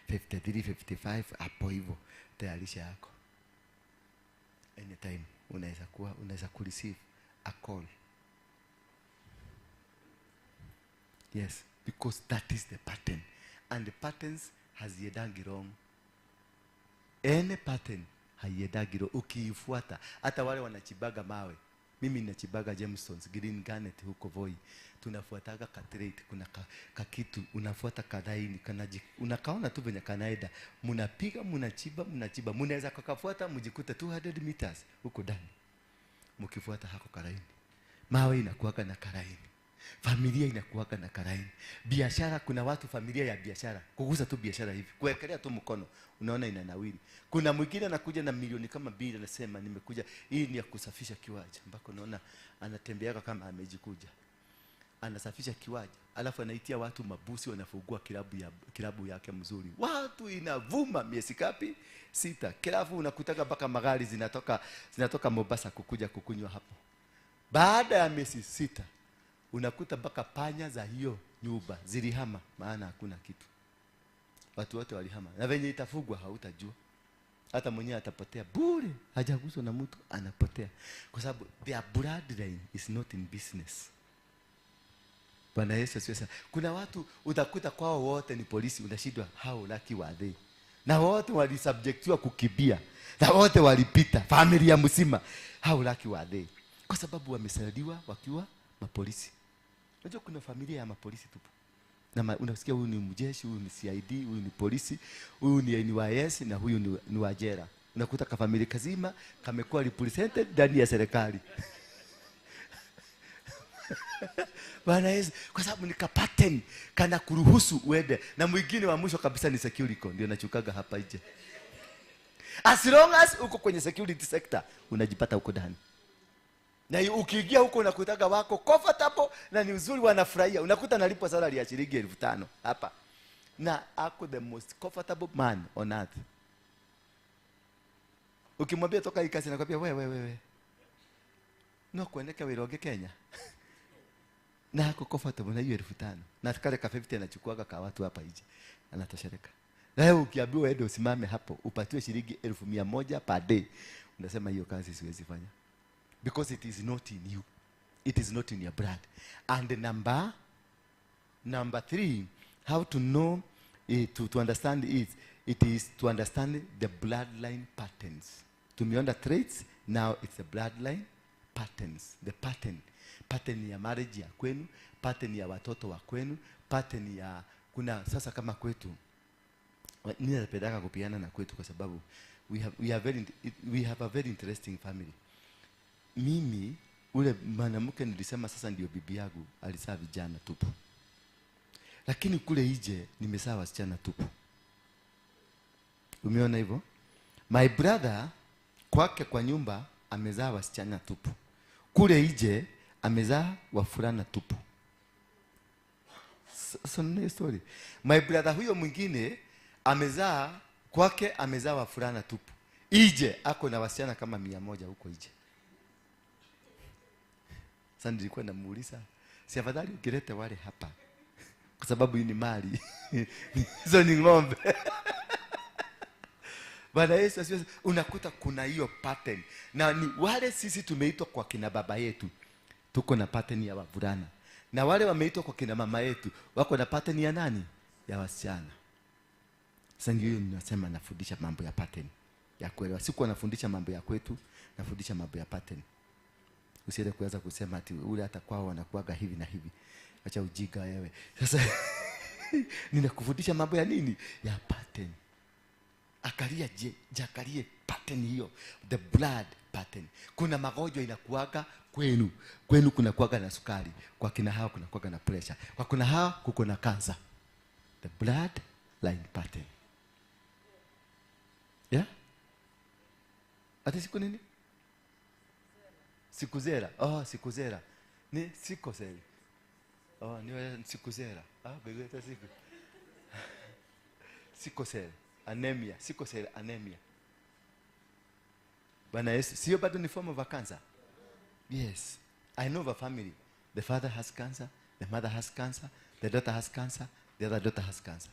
Speaker 2: 53, 55, hapo hivyo tayarisha yako. Anytime unaweza kureceive a call. Yes, because that is the pattern, and the patterns haziedangi wrong. Any pattern haiendagi wrong ukiifuata. Hata wale wanachibaga mawe, mimi ninachibaga gemstones green garnet huko Voi, tunafuataga katrate. Kuna kitu unafuata kadaini, unakaona tu venye kanaida, mnapiga mnachiba, mnaweza kukafuata mjikuta 200 meters huko ndani. Mkifuata hako karaini, mawe inakuaga na karaini, familia inakuaga na karaini, biashara. Kuna watu familia ya biashara, kugusa tu biashara hivi, kuwekelea tu mkono, unaona inanawiri. Kuna mwingine anakuja na milioni kama 2, anasema nimekuja, hii ni ya kusafisha kiwanja, mpaka unaona anatembeaka kama amejikuja, anasafisha kiwanja, alafu anaitia watu mabusi, wanafungua kilabu yake mzuri, watu inavuma miezi kapi 6, kilabu unakutaka mpaka magari zinatoka Mombasa kukuja kukunywa hapo. Baada ya miezi 6 unakuta mpaka panya za hiyo nyumba zilihama, maana hakuna kitu, watu wote walihama. Na venye itafugwa hautajua, hata mwenyewe atapotea bure, hajaguswa na mtu, anapotea kwa sababu their bloodline is not in business. Bwana Yesu asifiwe. Kuna watu utakuta kwao wote ni polisi, unashindwa how lucky were they, na wote walisubjectiwa kukibia, na wote walipita familia mzima, how lucky were they, kwa sababu wamesaliwa wakiwa mapolisi. Unajua kuna familia ya mapolisi tupo, na unasikia huyu ni mjeshi, huyu ni CID, huyu ni polisi, huyu ni NYS, na huyu ni wajera. Unakuta ka familia kazima kamekuwa represented ndani ya serikali. Bwana Yesu, kwa sababu ni ka pattern kana kuruhusu uende. Na mwingine wa mwisho kabisa ni security, ndio nachukaga hapa nje. As long as uko kwenye security sector unajipata huko ndani. Na ukiingia huko unakutaga wako comfortable na ni uzuri, wanafurahia. Unakuta nalipwa salary ya shilingi 5,000 hapa, na ako the most comfortable man on earth. Ukimwambia toka hii kazi, anakuambia wewe no kuendeka Wiroge Kenya. Na ako comfortable na hiyo 5,000, na kale ka 50 anachukuaga kwa watu hapa nje, anatoshereka. Na wewe ukiambiwa wewe usimame hapo upatiwe shilingi 1,100 per day, unasema hiyo kazi siwezi fanya, because it is not in you, it is not in your blood. And number 3, how to know to understand it is to understand the bloodline patterns. Tumeona traits, now it's the bloodline patterns. The pattern ya marriage ya kwenu, pattern ya watoto wa kwenu, pattern ya kuna sasa kama kwetu. Nini napendaka kupiana na kwetu kwa sababu we have a very interesting family. Mimi ule mwanamke nilisema sasa ndio bibi yangu, alizaa vijana tupu. Lakini kule nje nimezaa wasichana tupu. Umeona hivyo? My brother kwake kwa nyumba amezaa wasichana tupu. Kule nje amezaa wafulana tupu. So no story. My brother huyo mwingine amezaa kwake amezaa wafulana tupu. Nje ako na wasichana kama 100 huko nje. Sasa nilikuwa namuuliza, si afadhali ukilete wale hapa kwa sababu hii ni mali. Hizo ni ng'ombe. Bwana Yesu asifiwe. Unakuta kuna hiyo pattern. Na ni wale sisi tumeitwa kwa kina baba yetu, tuko na pattern ya wavulana. Na wale wameitwa kwa kina mama yetu, wako na pattern ya nani? Ya wasichana. Sasa ndio ninasema nafundisha mambo ya pattern ya kuelewa. Sikuwa nafundisha mambo ya kwetu, nafundisha mambo ya pattern. Usiende kuanza kusema ati ule hata kwao wanakuaga hivi na hivi. Acha ujiga wewe. Sasa Ninakufundisha mambo ya nini? Ya pattern. Akalia jakalie pattern hiyo, the blood pattern. Kuna magonjwa inakuaga kwenu kuna kuaga na sukari, kwa kina hao kuna kuaga na pressure, kwa kuna hao kuko na cancer. The blood line pattern. Yeah? Ati siku nini? Sikuzera. Sikuzera. Ni sikoseli. Ni sikuzera. Begeta siku. Sikoseli. Anemia. Sikoseli anemia. Bwana Yesu, sio bado ni form of a cancer? Yes. I know of a family. The father has cancer, the mother has cancer, the daughter has cancer, the other daughter has cancer.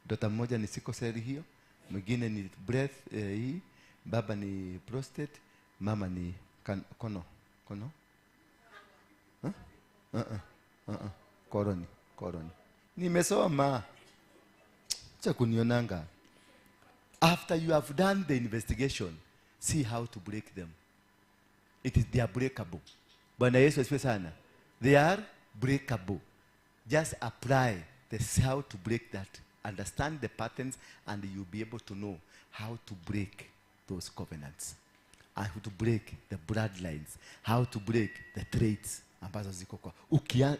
Speaker 2: Daughter mmoja ni sikoseli hiyo, mwingine ni breath hii, baba ni prostate, mama ni kono. Koroni. Nimesoma. Cha kunionanga. After you have done the investigation, see how to break them. They are breakable. Bwana Yesu asifiwe sana. They are breakable. Just apply how to break that. Understand the patterns and you'll be able to know how to break those covenants. How to break the bloodlines. How to break the traits ambazo ziko kwa.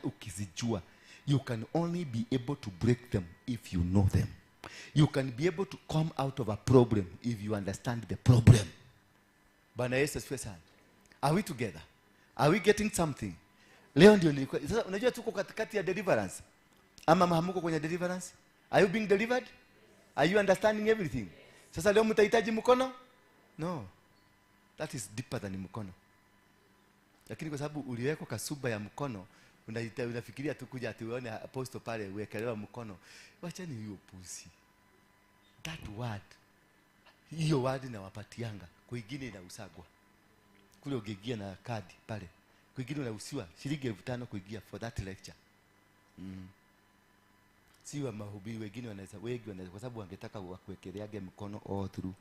Speaker 2: Ukizijua, you can only be able to break them if you know them. You can be able to come out of a problem if you understand the problem. Bwana Yesu asifiwe sana. Are we together? Are we getting something? Leo ndio nilikuwa. Sasa unajua tuko katikati ya deliverance. Ama mahamuko kwenye deliverance? Are you being delivered? Are you understanding everything? Sasa leo mtahitaji mkono? No. That is deeper than mkono. Lakini kwa sababu uliwekwa kasuba ya mkono, unafikiria tu kuja ati uone apostle pale uwekelewa mkono. Wacha ni hiyo pusi. That word. Hiyo word na wapatianga. Kwingine inausagwa. Kule ugegia na kadi pale. Kwingine unausiwa shilingi 5,000 kuingia for that lecture. Siwa mahubiri wengine wanaweza kwa sababu wangetaka wakuwekeleage mkono all through.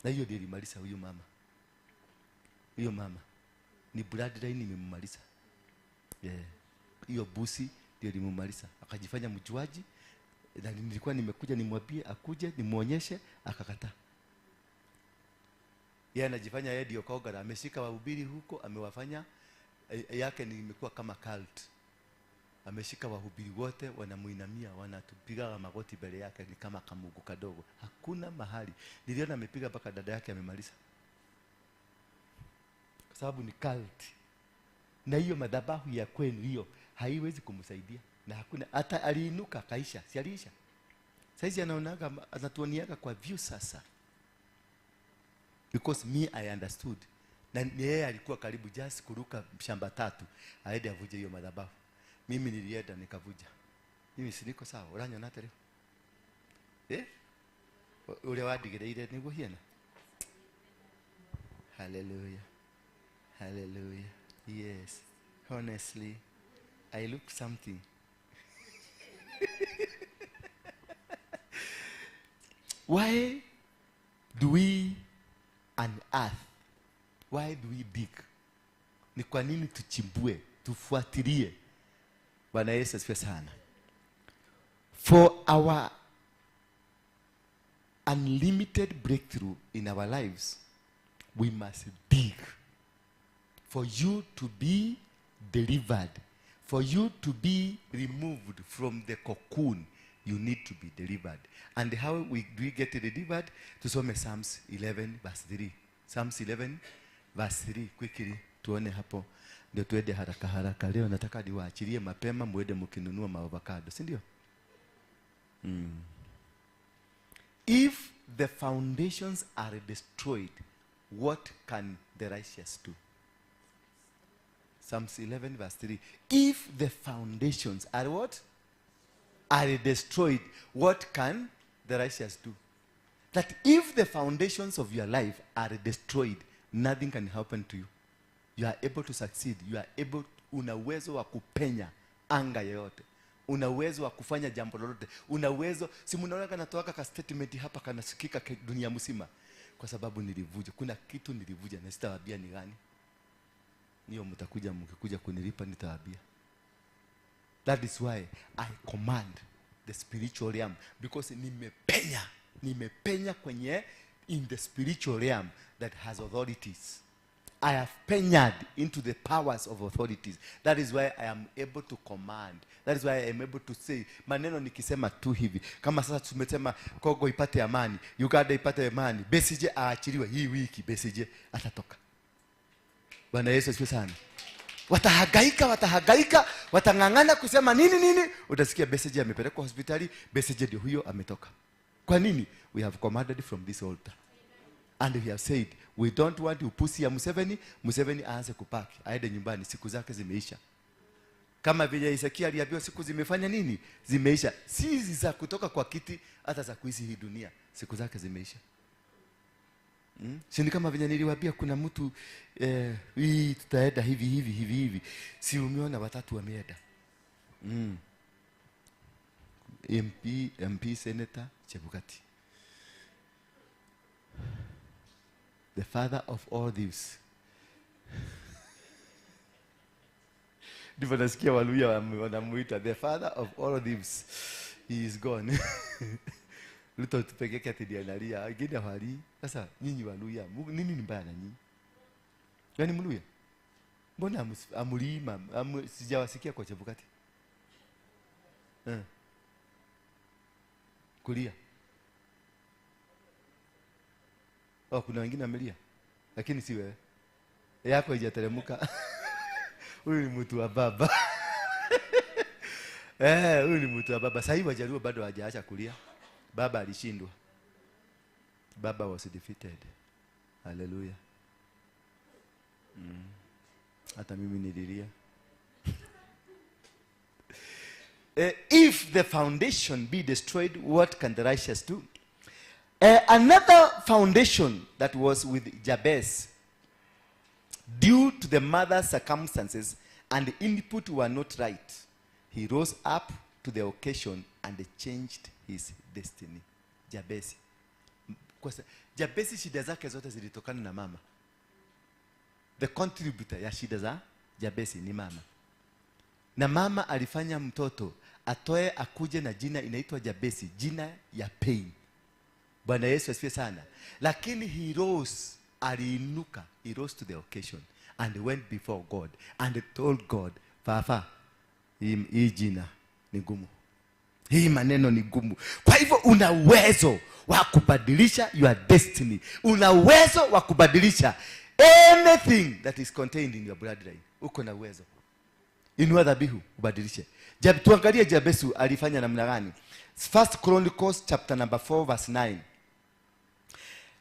Speaker 2: Na hiyo ndio ilimaliza huyo mama. Huyo mama ni bloodline imemmaliza. Hiyo busi ndio ilimmmaliza. Akajifanya mjuaji, na nilikuwa nimekuja nimwambie akuje nimuonyeshe, akakataa. Yeye anajifanya yeye ndio Kogara, ameshika wahubiri huko, amewafanya yake nimekuwa kama cult. Ameshika wahubiri wote, wanamuinamia, wanatupiga magoti mbele yake, ni kama kamugu kadogo. Hakuna mahali. Niliona amepiga mpaka dada yake amemaliza. Kwa sababu ni cult. Na hiyo madhabahu ya kwenu hiyo haiwezi kumsaidia. Na hakuna hata aliinuka kaisha, si aliisha. Saizi anaonaga anatuoniaga kwa view sasa. Because me I understood. Na yeye alikuwa karibu just kuruka shamba 3 aende avuje hiyo madhabahu. Mimi nilienda nikavuja. Mimi si niko sawa, uranyo na tere. Ule wadigereire niguo hiena. Hallelujah. Hallelujah. Yes. Honestly, I look something. Why do we unearth? Why do we dig? Ni kwa nini tuchimbue, tufuatilie? Bwana Yesu asifiwe sana. For our unlimited breakthrough in our lives, we must dig. For you to be delivered, for you to be removed from the cocoon, you need to be delivered. And how do we get delivered? Tusome Psalms 11 verse 3. Psalms 11 verse 3. Quickly, tuone hapo. Ndio tuende haraka haraka. Leo nataka niwaachilie mapema muende mkinunua maavocado, si ndio? If the foundations are destroyed, what can the righteous do? Psalms 11 verse 3. If the foundations are what? Are destroyed, what can the righteous do? That if the foundations of your life are destroyed, nothing can happen to you. You are able to succeed. You are able, una uwezo wa kupenya anga yoyote. Una uwezo wa kufanya jambo lolote. Una uwezo, si mnaona kanatoaka ka statement hapa kanasikika dunia mzima. Kwa sababu nilivuja. Kuna kitu nilivuja na sitawaambia ni gani. Niyo mtakuja mkikuja kunilipa nitawaambia. That is why I command the spiritual realm, because nimepenya kwenye in the spiritual realm that has authorities. I have penetrated into the powers of authorities. That is why I am able to command. That is why I am able to say, maneno nikisema tu hivi. Kama sasa tumesema Kongo ipate amani, Uganda ipate amani, Besigye aachiliwe hii wiki, Besigye atatoka. Bwana Yesu asifiwe sana. Watahangaika, watangangana kusema nini, utasikia Besigye amepelekwa hospitali, Besigye ndio huyo ametoka. Kwa nini? We have commanded from this altar. And we have said, we don't want upusi ya Museveni aanze kupaki, aende nyumbani, siku zake zimeisha. Kama vile Hezekia aliambiwa siku zimefanya nini? Zimeisha. Si za kutoka kwa kiti, hata za kuishi hii dunia, siku zake zimeisha. Sini kama vile niliwaambia kuna mtu tutaenda hivi. Si umeona watatu wameenda. MP Senator Chebukati. The father of all thieves. Ndivyo nasikia Waluya wanamuita the father of all thieves. He is gone. Luto tupekeke ati ndiye analia. Wengine hawali. Sasa nyinyi Waluya, nini ni mbaya na nyinyi? Yaani Mluya? Mbona amulima? Sijawasikia kwa Chebukati. Kulia. Kuna wengine wamelia. Lakini si wewe. Yako haijateremka. Huyu ni mtu wa baba. Huyu ni mtu wa baba. Sasa hivi Wajaluo bado hawajaacha kulia. Baba alishindwa. Baba was defeated. Hallelujah. Hata mimi nililia. If the foundation be destroyed, what can the righteous do? Another foundation that was with Jabez, due to the mother's circumstances and the input were not right, he rose up to the occasion and changed his destiny. Jabez. Jabez shida zake zote zilitokana na mama. The contributor ya shida za Jabez ni mama. Na mama alifanya mtoto atoe akuje na jina inaitwa Jabez, jina ya pain. Bwana Yesu asifiwe sana. Lakini he rose, aliinuka, he rose to the occasion and went before God and told God, Papa, hii jina ni gumu. Hii maneno ni gumu. Kwa hivyo una uwezo wa kubadilisha your destiny. Una uwezo wa kubadilisha anything that is contained in your bloodline. Uko na uwezo. Inua dhabihu ubadilishe. Tuangalie Jabesu alifanya namna gani. First Chronicles chapter number 4 verse 9.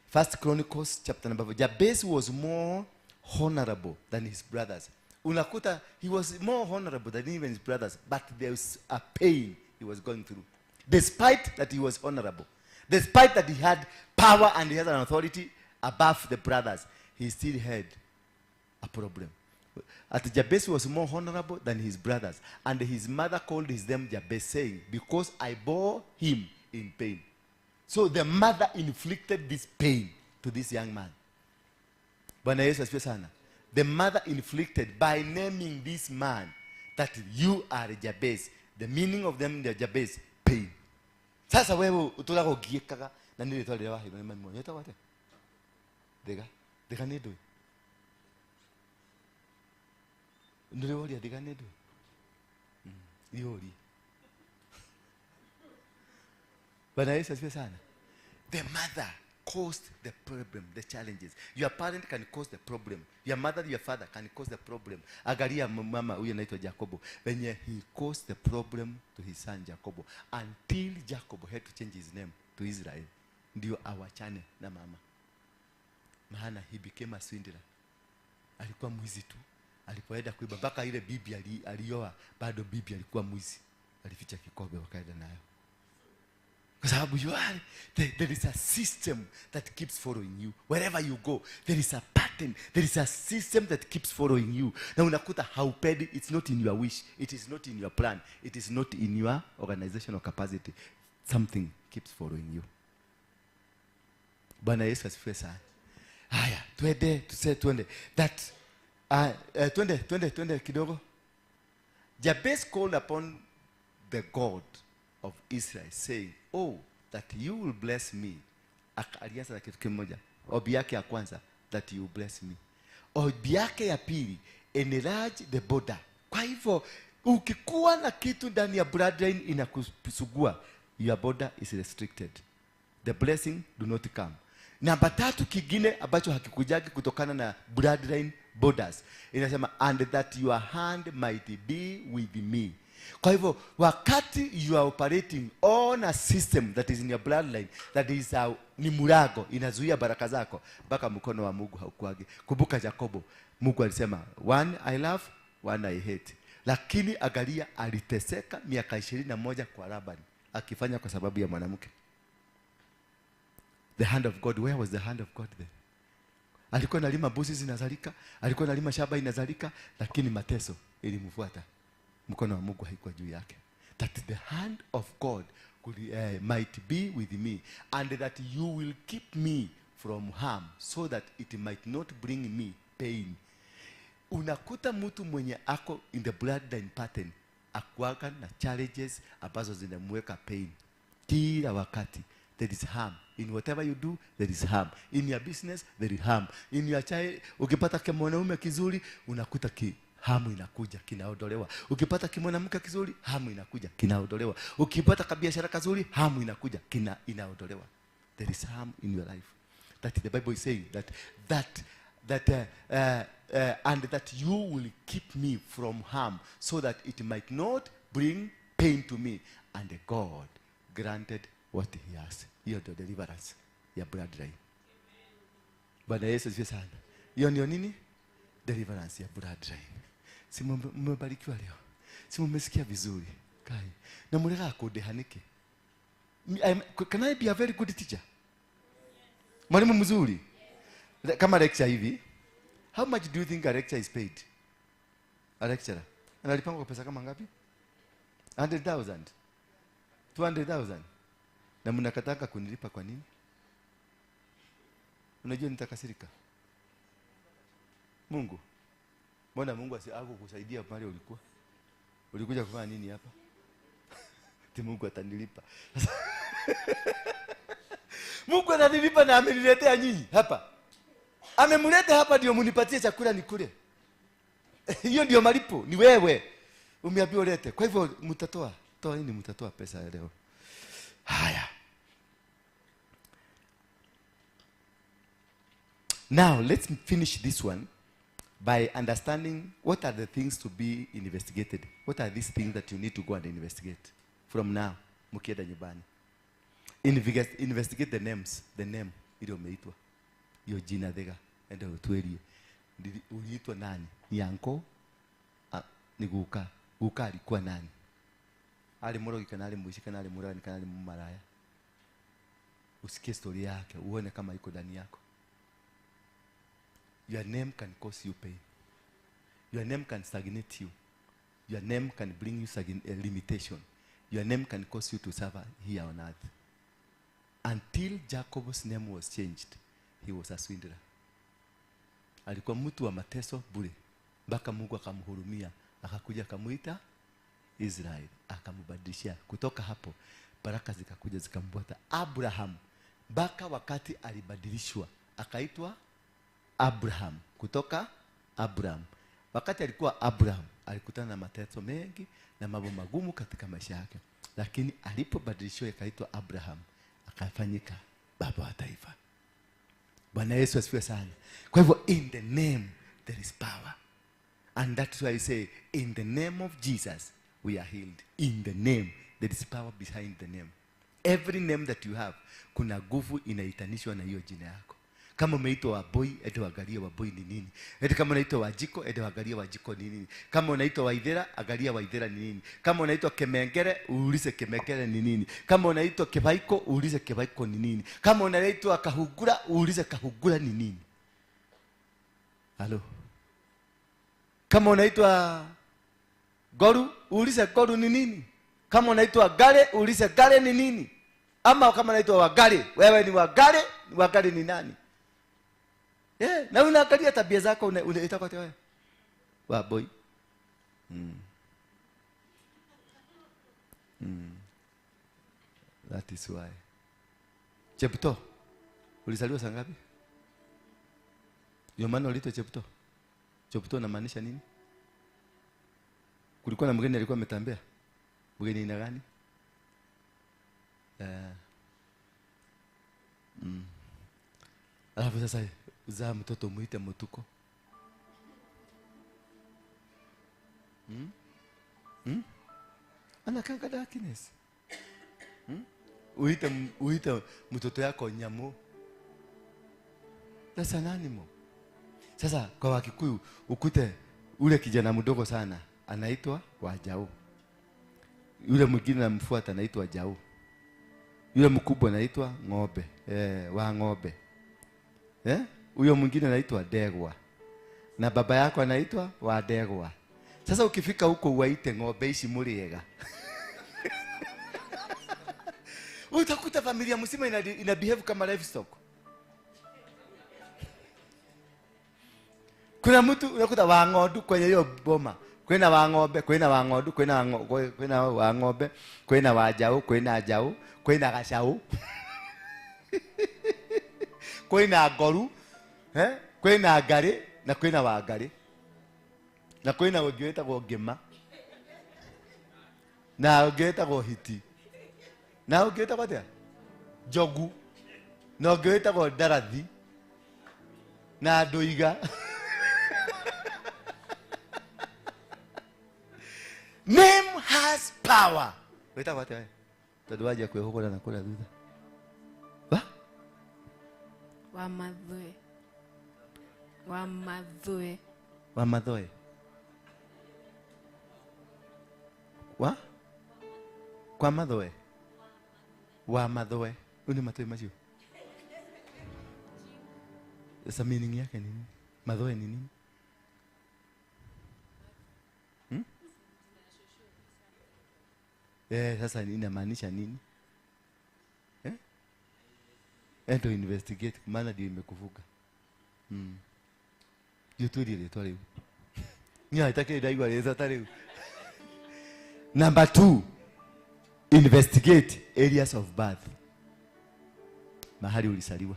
Speaker 2: First Chronicles chapter number 4. Jabez was more honorable than his brothers. Unakuta he was more honorable than even his brothers, but there was a pain he was going through. Despite that he was honorable, despite that he had power and he had an authority above the brothers, he still had a problem. At Jabez was more honorable than his brothers, and his mother called his name Jabez, saying, because I bore him in pain. So the mother inflicted this pain to this young man. Bwana Yesu asifiwe sana. The mother inflicted by naming this man that you are Jabez. The meaning of them the Jabez, pain. Sasa wewe utolako giekaga na nile tole wa hilo mama yeta wate. Dega nedo. Ndole wali dega nedo. Yori. Bwana Yesu asifiwe sana. The mother caused the problem, the challenges. Your parent can cause the problem. Your mother, your father can cause the problem. Angalia mama huyu anaitwa Jacobo. When he caused the problem to his son Jacobo until Jacob had to change his name to Israel. Ndio awachane na mama. Maana he became a swindler. Alikuwa mwizi tu. Alipoenda kuiba mpaka ile bibi alioa, bado bibi alikuwa mwizi. Alificha kikombe wakaenda nayo. Kwa sababu there is a system that keeps following you. Wherever you go, there is a pattern. There is a system that keeps following you. Na unakuta haupendi, it's not in your wish. It is not in your plan. It is not in your organizational capacity. Something keeps following you. Bwana Yesu asifiwe sana. Haya, twende. That twende kidogo. Jabez called upon the God of Israel, saying, oh, that you will bless me. Alianza na kitu kimoja. Ombi yake ya kwanza, that you bless me. Ombi yake ya pili, enlarge the border. Kwa hivyo, ukikuwa na kitu ndani ya bloodline inakusugua, your border is restricted. The blessing do not come. Namba 3 kingine ambacho hakikujagi kutokana na bloodline borders, inasema, and that your hand might be with me. Kwa hivyo, wakati you are operating on a system that is in your bloodline, that is ni murago, inazuia baraka zako, mpaka mkono wa Mungu haukuagi. Kumbuka Jakobo, Mungu alisema, one I love, one I hate. Lakini angalia, aliteseka miaka 21 kwa Labani, akifanya kwa sababu ya mwanamke. The hand of God, where was the hand of God then? Alikuwa analima mbuzi zinazalika, alikuwa analima shamba inazalika, lakini mateso ilimfuata. Mkono wa Mungu haikuwa juu yake. That the hand of God could, might be with me, and that you will keep me from harm, so that it might not bring me pain. Unakuta mtu mwenye ako in the bloodline pattern akuaga na challenges ambazo zinamweka pain kila wakati. There is harm in whatever you do. There is harm in your business. There is harm in your child. Ukipata kimwanaume kizuri, unakuta hamu inakuja, kinaondolewa. Ukipata kimwanamke kizuri, hamu inakuja, kinaondolewa. Ukipata kabiashara kazuri, hamu inakuja, inaondolewa. There is harm in your life. That the Bible is saying and that you will keep me from harm, so that it might not bring pain to me. And God granted what he has. Hiyo ndio deliverance ya bloodline. Bwana Yesu asifiwe sana. Hiyo ndio nini? Deliverance ya bloodline. Si mmebarikiwa leo? Si mmesikia vizuri? Kai. Na murega kudehanike. Can I be a very good teacher? Mwalimu mzuri. Kama lecture hivi. How much do you think a lecture is paid? A lecturer. Analipangwa kwa pesa kama ngapi? 100,000. 200,000. Na mnakataka kunilipa kwa nini? Unajua nitakasirika. Mungu. Mbona Mungu asikusaidia pale ulikuwa? Ulikuja kufanya nini hapa? Ti Mungu atanilipa. Mungu ananilipa na ameniletea nyinyi hapa. Amemleta hapa ndio munipatie chakula nikule. Hiyo ndio malipo, ni wewe. Umeambiwa ulete. Kwa hivyo mtatoa. Toa nini, mtatoa pesa leo. Haya. Now, let's finish this one by understanding what are the things to be investigated. What are these things that you need to go and investigate from now? Mukienda nyumbani. Investigate the names. The name ile umeitwa. Hiyo jina dhega. Enda utuelie. Uliitwa nani? Ni anko? Ni guka. Guka alikuwa nani? Ali morogi kana ali muishi kana ali murani kana ali mumaraya. Usikie story yake, uone kama iko ndani yako. Your name can cause you pain. Your name can stagnate you. Your name can bring you limitation. Your name can cause you to suffer here on earth. Until Jacob's name was changed, he was a swindler. Alikuwa mtu wa mateso bure. Mpaka Mungu akamhurumia, akakuja akamuita Israel, akamubadilishia. Kutoka hapo baraka zikakuja zikamfuata Abraham. Mpaka wakati alibadilishwa akaitwa Abraham. Kutoka Abraham. Wakati alikuwa Abraham, alikutana na mateso mengi na mambo magumu katika maisha yake. Lakini alipobadilishwa akaitwa Abraham, akafanyika baba wa taifa. Bwana Yesu asifiwe sana. Kwa hivyo in the name there is power. And that's why I say in the name of Jesus we are healed. In the name there is power behind the name. Every name that you have, kuna nguvu inaitanishwa na hiyo jina yako. Kama umeitwa Waboi, ende angalia Waboi ni nini. Ende kama unaitwa Wajiko, ende angalia Wajiko ni nini. Kama unaitwa Waithera, angalia Waithera ni nini. Kama unaitwa Kemengere, uulize Kemengere ni nini. Kama unaitwa Kebaiko, uulize Kebaiko ni nini. Kama unaitwa Kahugura, uulize Kahugura ni nini. Halo. Kama unaitwa Goru, uulize Goru ni nini. Kama unaitwa Gale, uulize Gale ni nini. Ama kama unaitwa Wagale, wewe ni Wagale, Wagale ni nani? Na unaangalia tabia zako unaita kwa wewe. Waboi. That is why. Chepto, ulizaliwa saa ngapi? Ndio maana uliitwa Chepto. Chepto inamaanisha nini? Kulikuwa na mgeni alikuwa ametembea. Mgeni ina gani? Alafu sasa uzaa mtoto muite Mutuko. Anakanga darkness. Uite mtoto yako Nyamu. That's an animal. Sasa kwa Wakikuyu ukute ule kijana mdogo sana anaitwa Wajau. Yule mwingine anamfuata anaitwa Jau. Yule mkubwa anaitwa Ng'ombe, wa Ng'ombe. Huyo mwingine anaitwa Degwa. Na baba yako anaitwa wa Degwa. Sasa ukifika huko uwaite ng'ombe ici muriega. Utakuta familia mzima ina behave kama livestock. Kuna mtu unakuta wa ng'ondu kwenye hiyo boma. Kwena wa ng'ombe, kwena wa ng'ondu, kwena wa ng'ombe, kwena wa Jau, kwena Jau, kwena Gacau. Kwena Ngoru, kwena Ngari na kwena wa Ngari. Na kwena ungiweta go Ngima. Na ungiweta go Hiti. Na ungiweta go Jogu. Na ungiweta go Ndarathi. Na Nduiga. Name has power. Weta what wewe? Tadwaje kwa huko na kula duda. Wa?
Speaker 4: Wamadhoe. Wamadhoe.
Speaker 2: Wamadhoe. Wa? Kwa madhoe. Wamadhoe. Uni matoi majiu. Sasa meaning yake nini? Madhoe ni nini? Sasa inamaanisha nini? Endo investigate maana ndio imekuvuga. YouTube ile tu leo. Ni haitaki daigwa leo leo. Number 2, investigate areas of birth. Mahali ulisaliwa.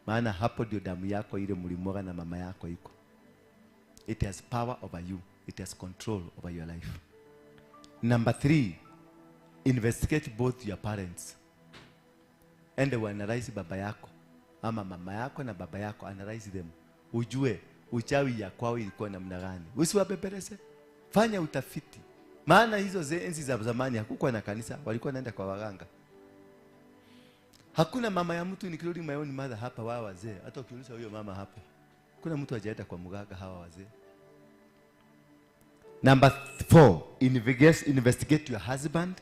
Speaker 2: Maana hapo ndio damu yako ile mlimwaga na mama yako iko. It has power over you. It has control over your life. Number 3, investigate both your parents. And analyze baba yako ama mama yako na baba yako, analyze them. Ujue uchawi ya kwao ilikuwa namna gani. Usiwabebeleze. Fanya utafiti. Maana hizo enzi za zamani hakukuwa na kanisa, walikuwa naenda kwa waganga. Hakuna mama ya mtu nikirudi my own mother hapa wao wazee. Hata ukiuliza huyo mama hapo, kuna mtu hajaenda kwa mganga hawa wazee. Number 4, investigate your husband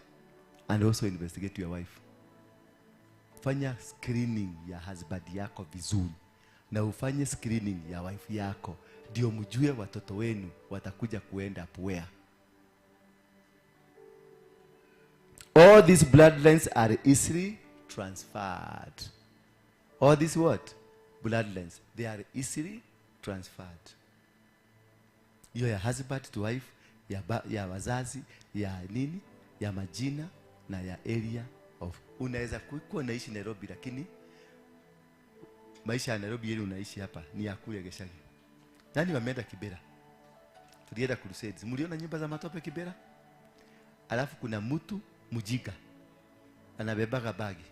Speaker 2: and also investigate your wife. Fanya screening ya husband yako vizuri na ufanye screening ya wife yako, ndio mjue watoto wenu watakuja kuenda where. All these bloodlines are easily transferred. All these what? Bloodlines, they are easily transferred. Hiyo ya husband to wife, ya wazazi, ya nini, ya majina na ya area of. Unaweza kuwa unaishi Nairobi lakini maisha ya Nairobi yale unaishi hapa ni ya kule Geshagi. Nani wameenda Kibera? Tulienda crusades. Mliona nyumba za matope Kibera? Alafu kuna mtu Mujiga anabebaga bagi,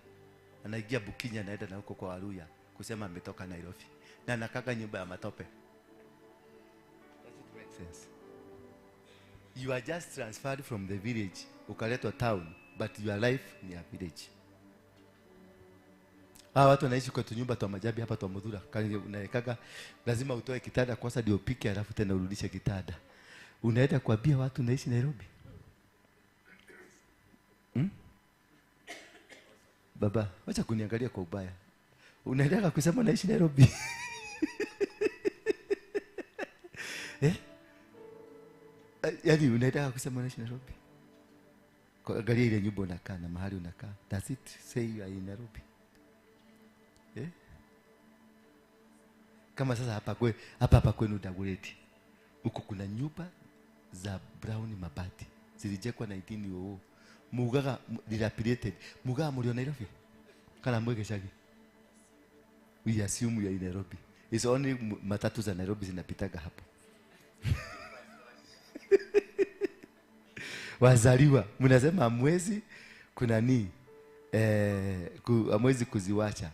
Speaker 2: anaingia Bukinya, anaenda na huko kwa Waluya kusema ametoka Nairobi na anakaga nyumba ya matope. Does it make sense? You are just transferred from the village ukaletwa town, but your life ni a village. Watu wanaishi kwa tunyumba twa majabi hapa twa Mudhura. Kani unaekaga lazima utoe kitanda kwanza ndio upike alafu tena urudishe kitanda. Unaenda kuambia watu unaishi Nairobi? Baba, wacha kuniangalia kwa ubaya. Unaenda kusema naishi Nairobi? Yaani unaenda kusema naishi Nairobi? Kwa angalia ile nyumba unakaa na mahali unakaa. Does it say you are in Nairobi? Kama sasa hapa kwenu Dagoretti. Huko kuna nyumba za brown mabati. Zilijengwa 1900. mugaga dilapidated mugaga muri Nairobi kana mwegeshagi we assume you are in Nairobi. It's only matatu za Nairobi zinapitaga hapo. Wazaliwa mnasema mwezi kuna ni mwezi kuziwacha.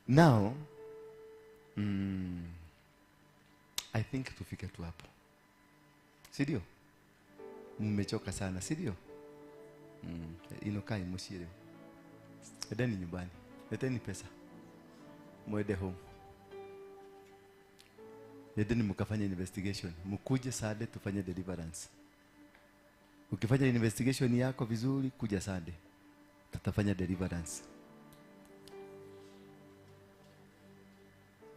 Speaker 2: Now I think tufike tu hapo. Si ndio? Mmechoka sana, si ndio? Inokai mshire. Edeni nyumbani. Leteni pesa. Mwende home. Edeni mkafanya investigation. Mkuje Sunday tufanye deliverance. Ukifanya investigation yako vizuri kuja Sunday. Tutafanya deliverance.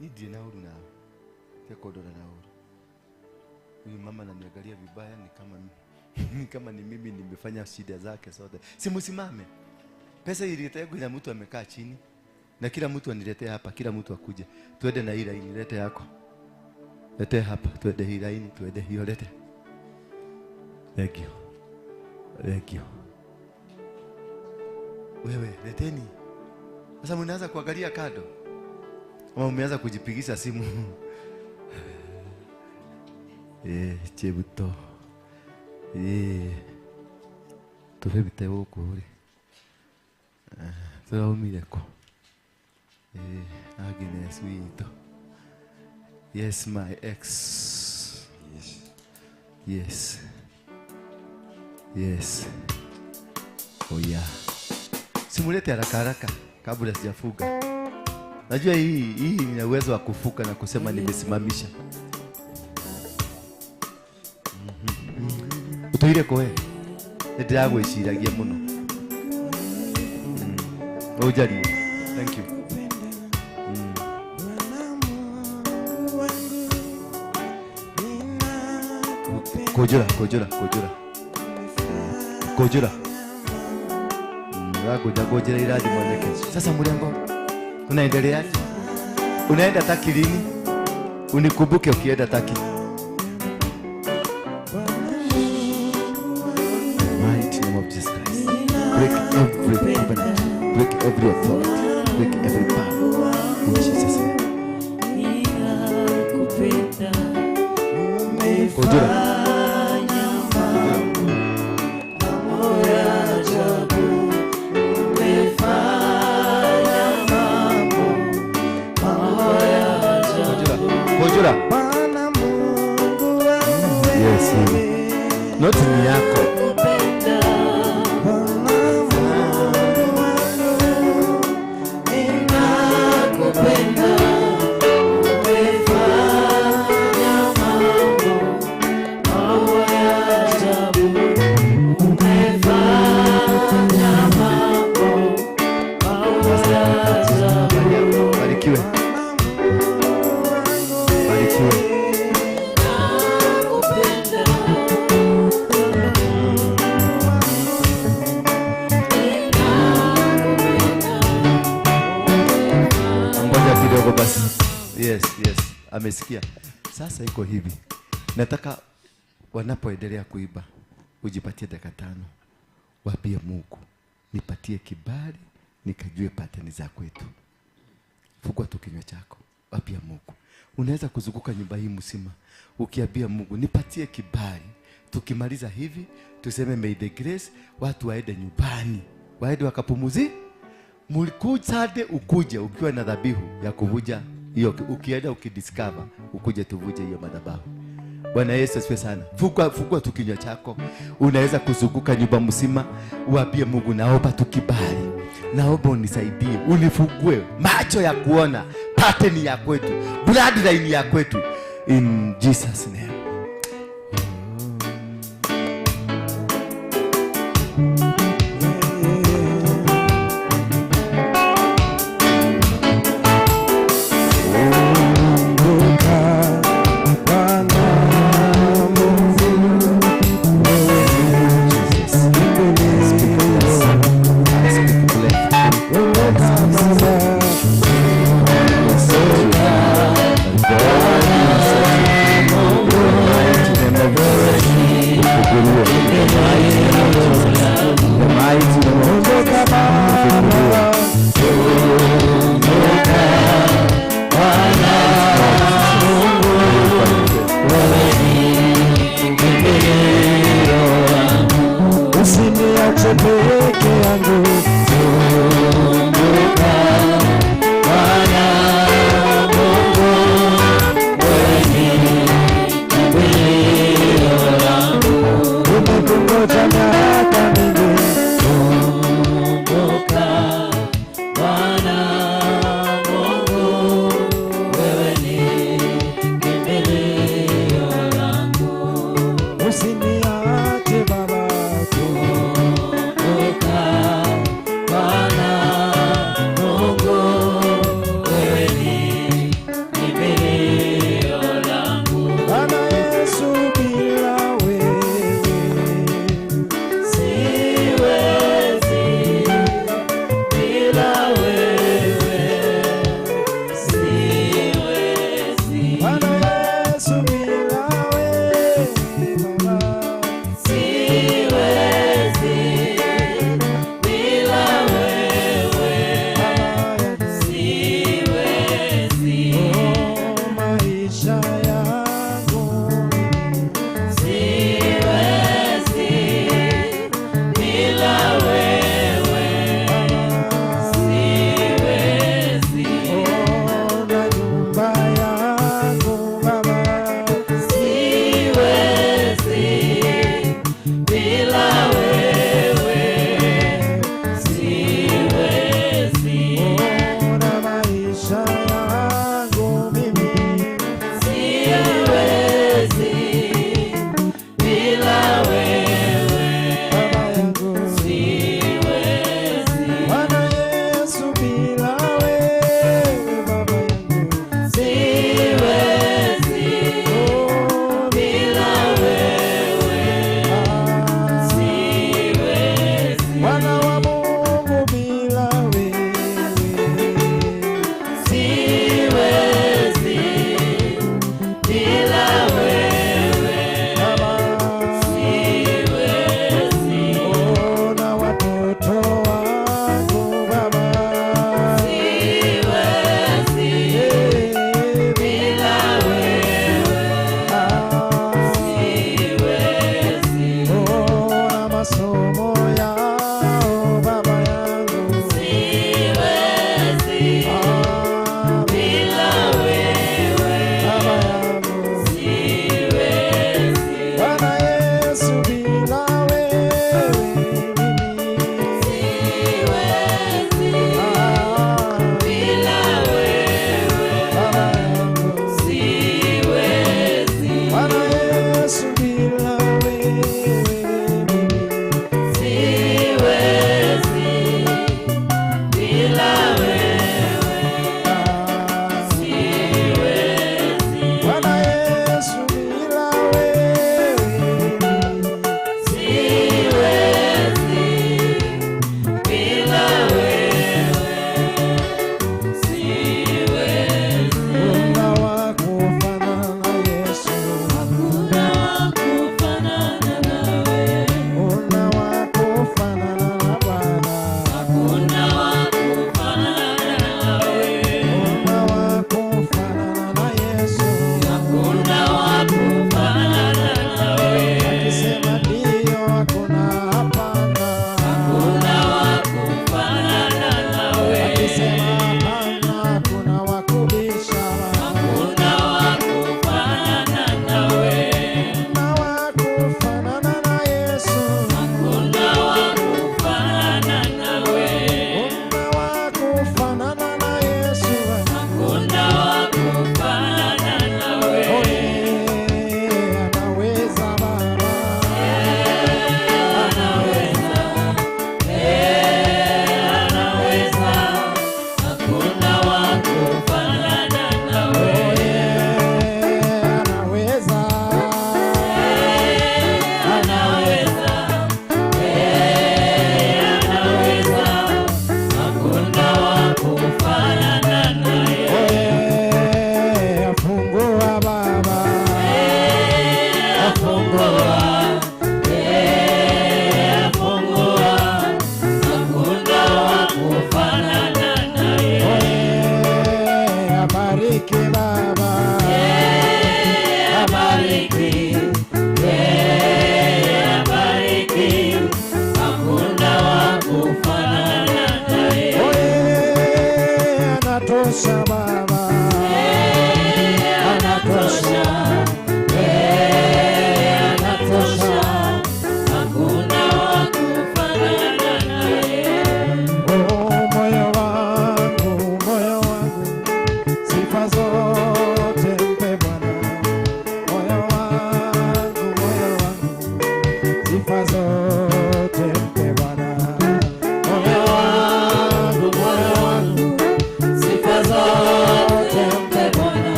Speaker 2: Ni dina huru na tekodola na huru. Huyu mama ananiangalia vibaya ni kama ni mimi nimefanya shida zake zote. Simusimame. Pesa ililetwa na mtu amekaa chini. Na kila mtu aniletea hapa, kila mtu akuje. Tuende na ile ilete yako. Lete hapa, tuende hii laini, tuende hiyo lete. Thank you. Thank you. Wewe, leteni. Sasa mnaanza kuangalia kado. Ama umeanza kujipigisha simu. Chebuto. Tufebite huko uri. Turaumileko. Agnes Wito. Yes, my ex. Yes. Yes. Oh yeah. Simulete haraka haraka kabla sijafuga. Najua hii ina uwezo wa kufuka na kusema nimesimamisha. Utoire koe. Ndio yangu ishiragia muno. Ojari. Thank you. Kojura. Kojura iradi mwanake. Sasa mliango. Unaendelea? Unaenda Taki lini? Unikumbuke ukienda Taki. Mighty name of Jesus Christ. Break every covenant. Break every authority. Break every power. In Jesus' name. Kojura. Yes, not ni yako. Yes. Amesikia. Sasa iko hivi. Nataka wanapoendelea kuiba ujipatie dakika 5. Waambie Mungu, nipatie kibali nikajue pattern za kwetu. Fungua tu kinywa chako. Waambie Mungu. Unaweza kuzunguka nyumba hii mzima ukiambia Mungu, nipatie kibali. Tukimaliza hivi tuseme may the grace, watu waende nyumbani. Waende wakapumuzi. Mulikuja ukuje ukiwa na dhabihu ya kuvuja hiyo, ukienda ukidiscover ukuje tuvuje hiyo madhabahu. Bwana Yesu asifiwe sana. Fungua tu kinywa chako. Unaweza kuzunguka nyumba mzima uambie Mungu, naomba tukibali. Naomba unisaidie, unifungue macho ya kuona pattern ya kwetu, bloodline ya kwetu, in Jesus name.
Speaker 1: Oh, peke yangu. Kumbuka Bwana Mungu, wewe ni kimbilio langu. Umekungoja miaka mingi. Kumbuka Bwana Mungu, wewe ni kimbilio langu. Usiniache Baba. Kumbuka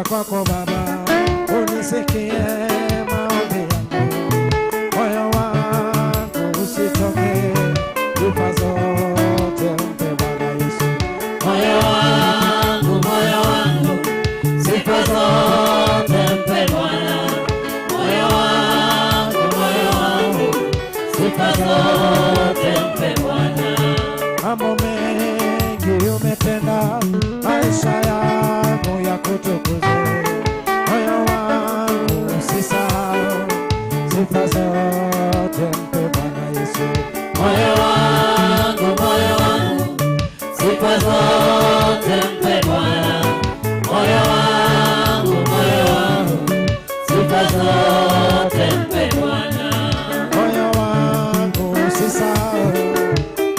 Speaker 4: kwako Baba, unisikie maombi yangu. Moyo wangu usichoke, sifa zote mpe Bwana Yesu.
Speaker 1: Moyo wangu, sifa zote mpe Bwana. Moyo wangu, sifa zote mpe Bwana.
Speaker 4: Mambo mengi umetenda, maisha yangu ya kutukuze. Moyo wangu usisahau, sifa zote mpe Bwana Yesu.
Speaker 1: Moyo wangu, sifa zote mpe Bwana. Moyo wangu, sifa zote mpe Bwana.
Speaker 4: Moyo wangu usisahau,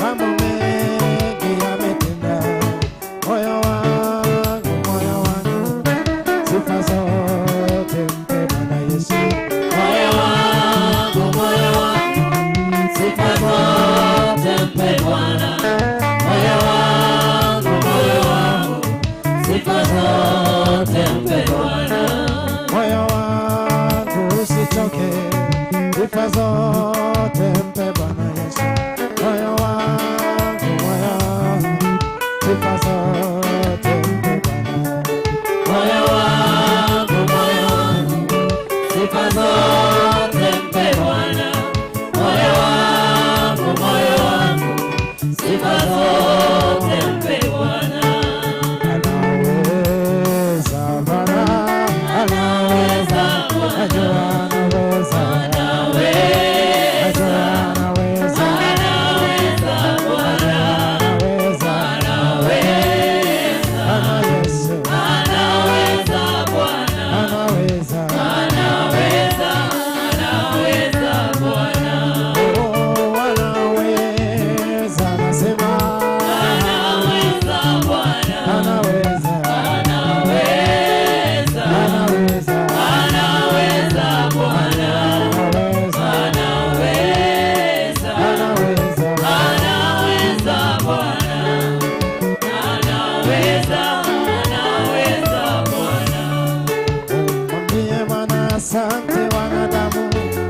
Speaker 4: mambo mengi ametenda. Moyo wangu, sifa zote mpe Bwana Yesu.
Speaker 1: Moyo wangu, sifa zote mpe Bwana. Moyo wangu, sifa zote mpe Bwana.
Speaker 4: Moyo wangu usichoke, sifa zote mpe Bwana Yesu. Moyo wangu, sifa zote mpe Bwana.
Speaker 1: Moyo wangu, sifa zote mpe Bwana. Moyo wangu, sifa zote mpe Bwana.
Speaker 4: Anaweza Bwana,
Speaker 1: Anaweza Bwana,
Speaker 4: najua anaweza,
Speaker 1: anaweza,
Speaker 4: anaweza,
Speaker 1: anaweza Bwana,
Speaker 4: anaweza,
Speaker 1: anaweza,
Speaker 4: ana Yesu,
Speaker 1: anaweza Bwana,
Speaker 4: anaweza,
Speaker 1: anaweza, anaweza Bwana,
Speaker 4: oh, anaweza, nasema
Speaker 1: anaweza Bwana,
Speaker 4: anaweza,
Speaker 1: anaweza,
Speaker 4: anaweza,
Speaker 1: anaweza Bwana,
Speaker 4: anaweza,
Speaker 1: anaweza,
Speaker 4: anaweza,
Speaker 1: anaweza Bwana, anaweza, anaweza Bwana.
Speaker 4: mwambie Bwana asante wanadamu,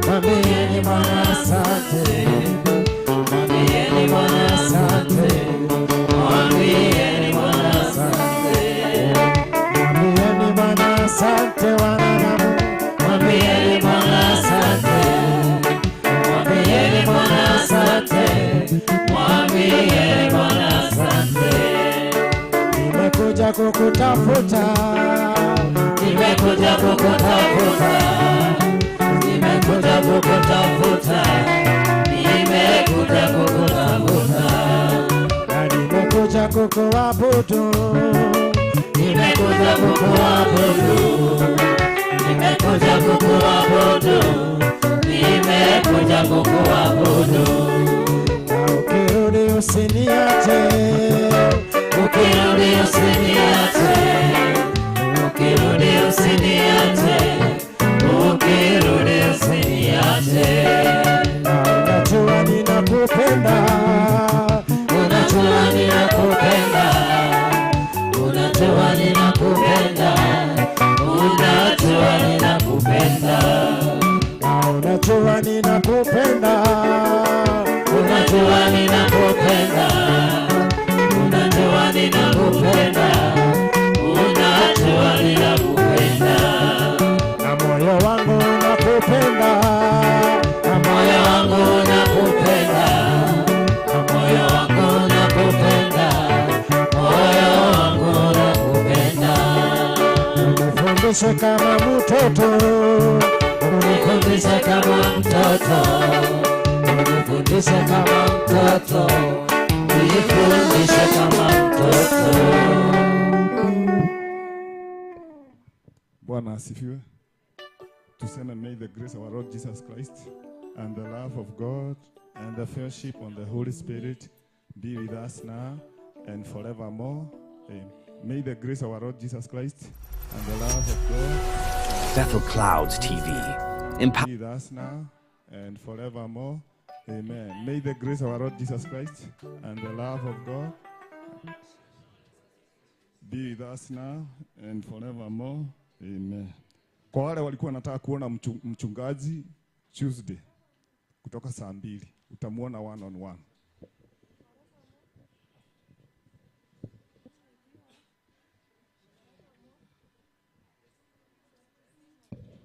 Speaker 4: mwambieni Bwana asante,
Speaker 1: Mwambieni Bwana asante, mwambieni Bwana asante,
Speaker 4: mwambieni Bwana asante wanadamu,
Speaker 1: mwambieni Bwana asante, mwambieni Bwana asante, mwambieni Bwana asante.
Speaker 4: nimekuja kukutafuta,
Speaker 1: Nimekuja kukutafuta, nimekuja kukutafuta, nimekuja kukutafuta,
Speaker 4: na nimekuja kukuabudu,
Speaker 1: nimekuja kukuabudu, nimekuja kukuabudu, nimekuja kukuabudu.
Speaker 4: na ukirudi usiniache,
Speaker 1: Ukirudi usiniache, ukirudi usiniache, ukirudi usiniache.
Speaker 4: na unajua ninakupenda,
Speaker 1: Unajua ninakupenda, unajua ninakupenda, unajua ninakupenda,
Speaker 4: na unajua ninakupenda,
Speaker 1: unajua ninakupenda, unajua ninakupenda, unajua ninakupenda,
Speaker 4: na moyo wangu unakupenda,
Speaker 1: na moyo wangu unakupenda, na moyo wangu unakupenda, moyo wangu unakupenda.
Speaker 4: unifundishe kama mtoto,
Speaker 1: Unifundishe kama mtoto, unifundishe kama mtoto, unifundishe kama mtoto.
Speaker 5: Bwana asifiwe. Tuseme, may the grace of our Lord Jesus Christ and the love of God and the fellowship of the Holy Spirit be with us now and forevermore. Amen. May the grace of our Lord Jesus Christ and the love of God
Speaker 6: Bethel Clouds TV.
Speaker 5: be with us now and forevermore. Amen. May the grace of our Lord Jesus Christ and the love of God be with us now and forevermore. Amen. Kwa wale walikuwa wanataka kuona mchungaji Tuesday kutoka saa 2 utamuona 1-on-1.